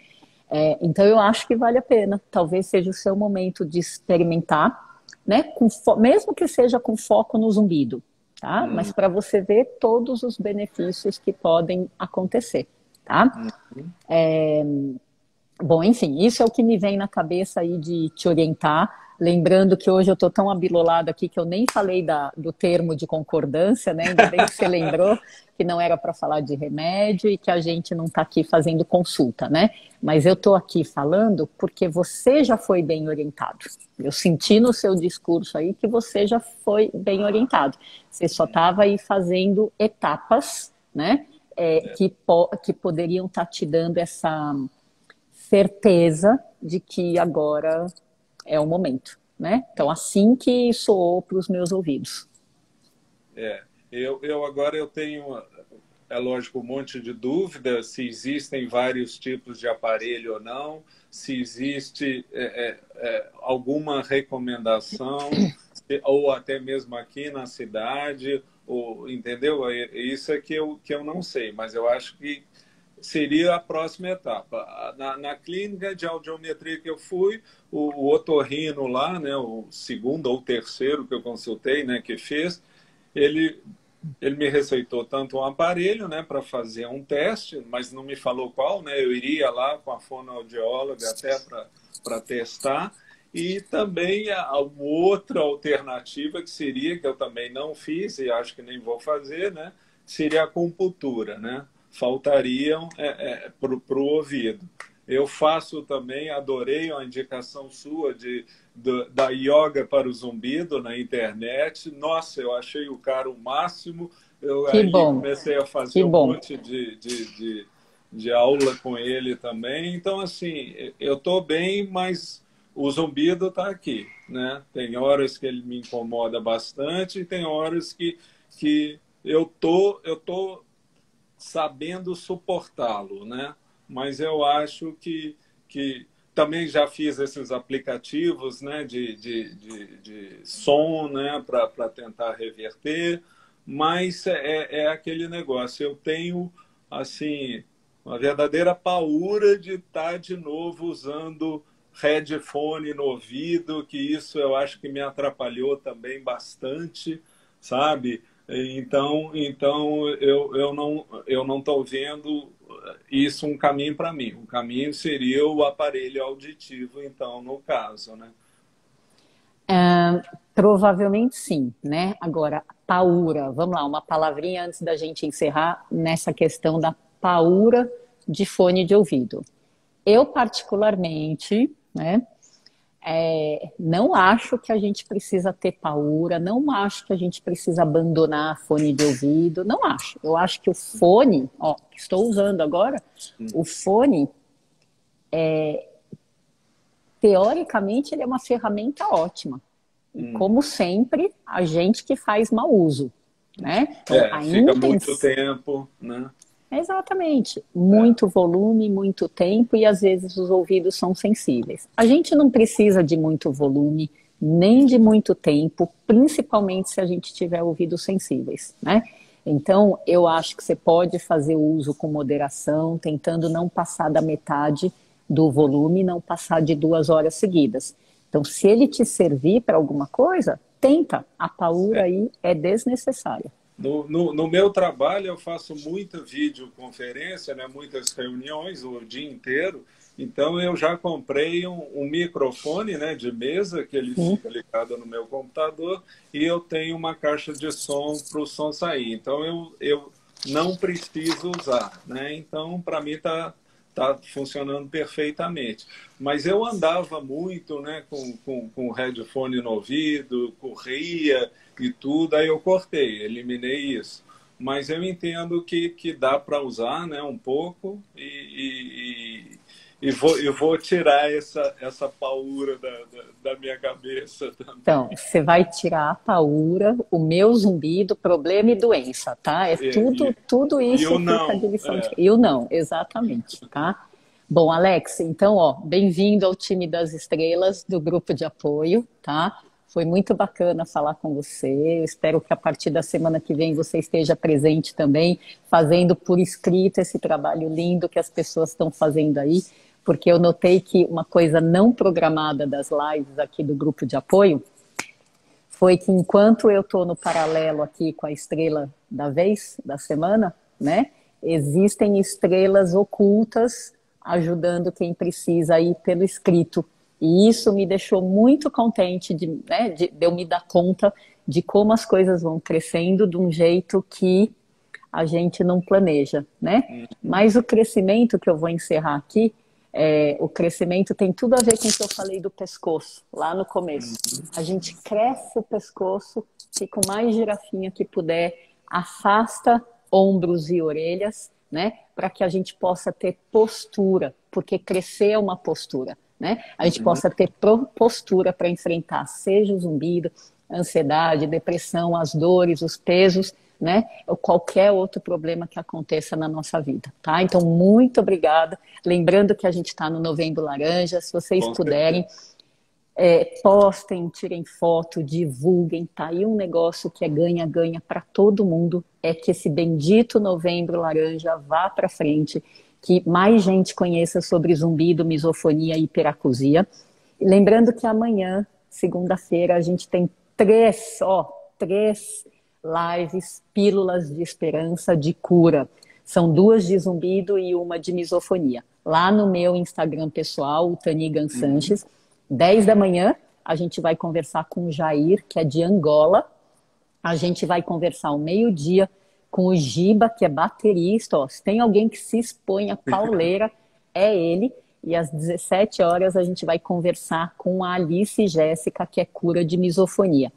Speaker 1: Então, eu acho que vale a pena. Talvez seja o seu momento de experimentar, né? Mesmo que seja com foco no zumbido, tá? Mas para você ver todos os benefícios que podem acontecer, tá? Bom, enfim, isso é o que me vem na cabeça aí de te orientar. Lembrando que hoje eu estou tão abilolada aqui que eu nem falei do termo de concordância, né? Ainda bem que você lembrou que não era para falar de remédio e que a gente não está aqui fazendo consulta, né? Mas eu estou aqui falando porque você já foi bem orientado. Eu senti no seu discurso aí que você já foi bem orientado. Você só estava aí fazendo etapas, né? Que poderiam estar te dando essa certeza de que agora é o momento, né? Então, assim que soou para os meus ouvidos.
Speaker 2: Eu agora eu tenho, é lógico, um monte de dúvidas se existem vários tipos de aparelho ou não, se existe alguma recomendação, ou até mesmo aqui na cidade, entendeu? Isso é que eu não sei, mas eu acho que seria a próxima etapa. Na clínica de audiometria que eu fui, o otorrino lá, né, o segundo ou terceiro que eu consultei, né, que fez, ele me receitou tanto um aparelho, né, para fazer um teste, mas não me falou qual, né, eu iria lá com a fonoaudióloga até para testar, e também a outra alternativa que seria, que eu também não fiz e acho que nem vou fazer, né, seria a acupuntura, né? Faltariam para o ouvido. Eu faço também, adorei a indicação sua da yoga para o zumbido na internet. Nossa, eu achei o cara o máximo. Eu
Speaker 1: Que
Speaker 2: aí
Speaker 1: bom,
Speaker 2: comecei a
Speaker 1: que
Speaker 2: fazer um
Speaker 1: bom.
Speaker 2: monte de aula com ele também. Então, assim, eu estou bem, mas o zumbido está aqui, né? Tem horas que ele me incomoda bastante e tem horas que eu tô sabendo suportá-lo, né? Mas eu acho que também já fiz esses aplicativos, né, de som, né, para tentar reverter, mas é aquele negócio. Eu tenho, assim, uma verdadeira paura de estar de novo usando headphone no ouvido, que isso eu acho que me atrapalhou também bastante, sabe? Então eu não estou vendo isso um caminho para mim. O caminho seria o aparelho auditivo, então, no caso, né?
Speaker 1: Provavelmente sim, né? Agora, paura, vamos lá, uma palavrinha antes da gente encerrar nessa questão da paura de fone de ouvido. Eu, particularmente, né, não acho que a gente precisa ter paura, não acho que a gente precisa abandonar fone de ouvido, não acho. Eu acho que o fone, ó, que estou usando agora, o fone, teoricamente, ele é uma ferramenta ótima. E, como sempre, a gente que faz mau uso, né? Então, a
Speaker 2: Fica muito
Speaker 1: intenção...
Speaker 2: tempo, né?
Speaker 1: Exatamente. Muito volume, muito tempo e às vezes os ouvidos são sensíveis. A gente não precisa de muito volume, nem de muito tempo, principalmente se a gente tiver ouvidos sensíveis, né? Então, eu acho que você pode fazer o uso com moderação, tentando não passar da metade do volume, não passar de 2 horas seguidas. Então, se ele te servir para alguma coisa, tenta. A paura aí é desnecessária.
Speaker 2: No meu trabalho, eu faço muita videoconferência, né, muitas reuniões o dia inteiro. Então, eu já comprei um microfone, né, de mesa, que ele fica ligado no meu computador, e eu tenho uma caixa de som para o som sair. Então, eu não preciso usar, né? Então, para mim, tá funcionando perfeitamente. Mas eu andava muito, né, com o headphone no ouvido, corria e tudo, aí eu cortei, eliminei isso. Mas eu entendo que dá para usar, né, um pouco e vou tirar essa paura da minha cabeça também.
Speaker 1: Então, você vai tirar a paura, o meu zumbido, problema e doença, tá? É tudo
Speaker 2: E
Speaker 1: isso
Speaker 2: o
Speaker 1: fica de
Speaker 2: não.
Speaker 1: lição de... E o não, exatamente, tá? Bom, Alex, então, ó, bem-vindo ao time das estrelas do grupo de apoio, tá? Foi muito bacana falar com você. Eu espero que a partir da semana que vem você esteja presente também, fazendo por escrito esse trabalho lindo que as pessoas estão fazendo aí, porque eu notei que uma coisa não programada das lives aqui do grupo de apoio foi que enquanto eu estou no paralelo aqui com a estrela da vez, da semana, né, existem estrelas ocultas ajudando quem precisa aí pelo escrito. E isso me deixou muito contente de eu me dar conta de como as coisas vão crescendo de um jeito que a gente não planeja, né? Mas o crescimento que eu vou encerrar aqui, o crescimento tem tudo a ver com o que eu falei do pescoço, lá no começo. A gente cresce o pescoço, fica o mais girafinha que puder, afasta ombros e orelhas, né? Para que a gente possa ter postura, porque crescer é uma postura, né? A gente possa ter postura para enfrentar, seja o zumbido, a ansiedade, depressão, as dores, os pesos, né? Ou qualquer outro problema que aconteça na nossa vida, tá? Então, muito obrigada. Lembrando que a gente está no Novembro Laranja, se vocês puderem, postem, tirem foto, divulguem, tá aí um negócio que é ganha-ganha para todo mundo, é que esse bendito Novembro Laranja vá para frente, que mais gente conheça sobre zumbido, misofonia e hiperacusia. E lembrando que amanhã, segunda-feira, a gente tem três lives, pílulas de esperança, de cura. São 2 de zumbido e uma de misofonia. Lá no meu Instagram pessoal, o Tanigan Sanches, 10 da manhã, a gente vai conversar com o Jair, que é de Angola. A gente vai conversar ao meio-dia com o Giba, que é baterista. Ó, se tem alguém que se expõe a pauleira, é ele. E às 17 horas a gente vai conversar com a Alice Jéssica, que é cura de misofonia.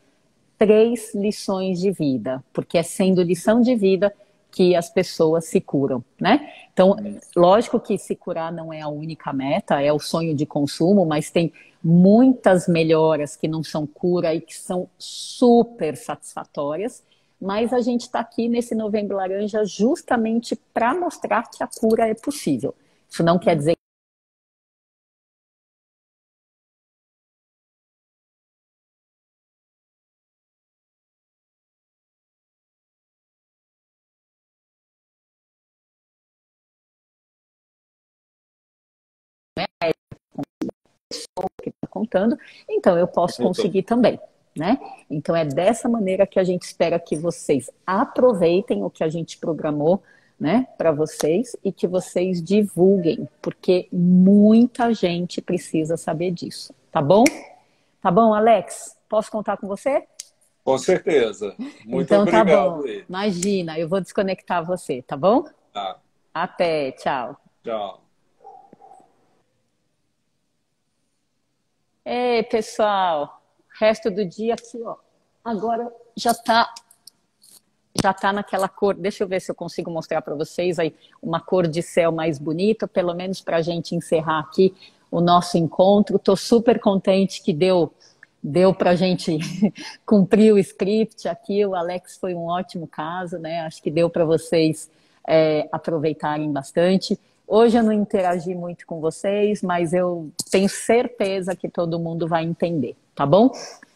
Speaker 1: 3 lições de vida, porque é sendo lição de vida que as pessoas se curam, né? Então, lógico que se curar não é a única meta, é o sonho de consumo, mas tem muitas melhoras que não são cura e que são super satisfatórias, mas a gente está aqui nesse Novembro Laranja justamente para mostrar que a cura é possível. Isso não quer dizer que está contando, então eu posso conseguir também, né? Então é dessa maneira que a gente espera que vocês aproveitem o que a gente programou, né, para vocês e que vocês divulguem, porque muita gente precisa saber disso, tá bom? Tá bom, Alex? Posso contar com você?
Speaker 2: Com certeza. Muito
Speaker 1: então tá
Speaker 2: obrigado.
Speaker 1: bom. Imagina, eu vou desconectar você, tá bom?
Speaker 2: Tá.
Speaker 1: Até, tchau.
Speaker 2: Tchau.
Speaker 1: Ei, pessoal, resto do dia aqui, ó. Agora já tá naquela cor. Deixa eu ver se eu consigo mostrar para vocês aí uma cor de céu mais bonita, pelo menos para a gente encerrar aqui o nosso encontro. Estou super contente que deu para a gente cumprir o script aqui. O Alex foi um ótimo caso, né? Acho que deu para vocês aproveitarem bastante. Hoje eu não interagi muito com vocês, mas eu tenho certeza que todo mundo vai entender, tá bom?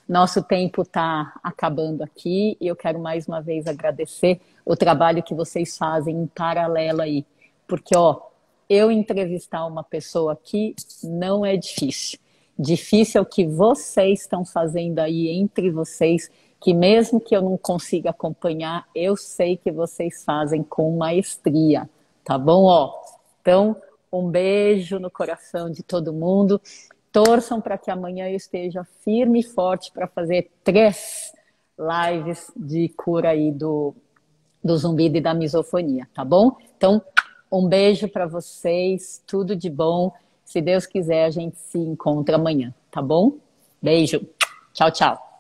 Speaker 1: Nosso tempo está acabando aqui e eu quero mais uma vez agradecer o trabalho que vocês fazem em paralelo aí. Porque, ó, eu entrevistar uma pessoa aqui não é difícil. Difícil é o que vocês estão fazendo aí entre vocês, que mesmo que eu não consiga acompanhar, eu sei que vocês fazem com maestria, tá bom? Ó, então, um beijo no coração de todo mundo. Torçam para que amanhã eu esteja firme e forte para fazer 3 lives de cura aí do zumbido e da misofonia, tá bom? Então, um beijo para vocês, tudo de bom. Se Deus quiser, a gente se encontra amanhã, tá bom? Beijo. Tchau, tchau.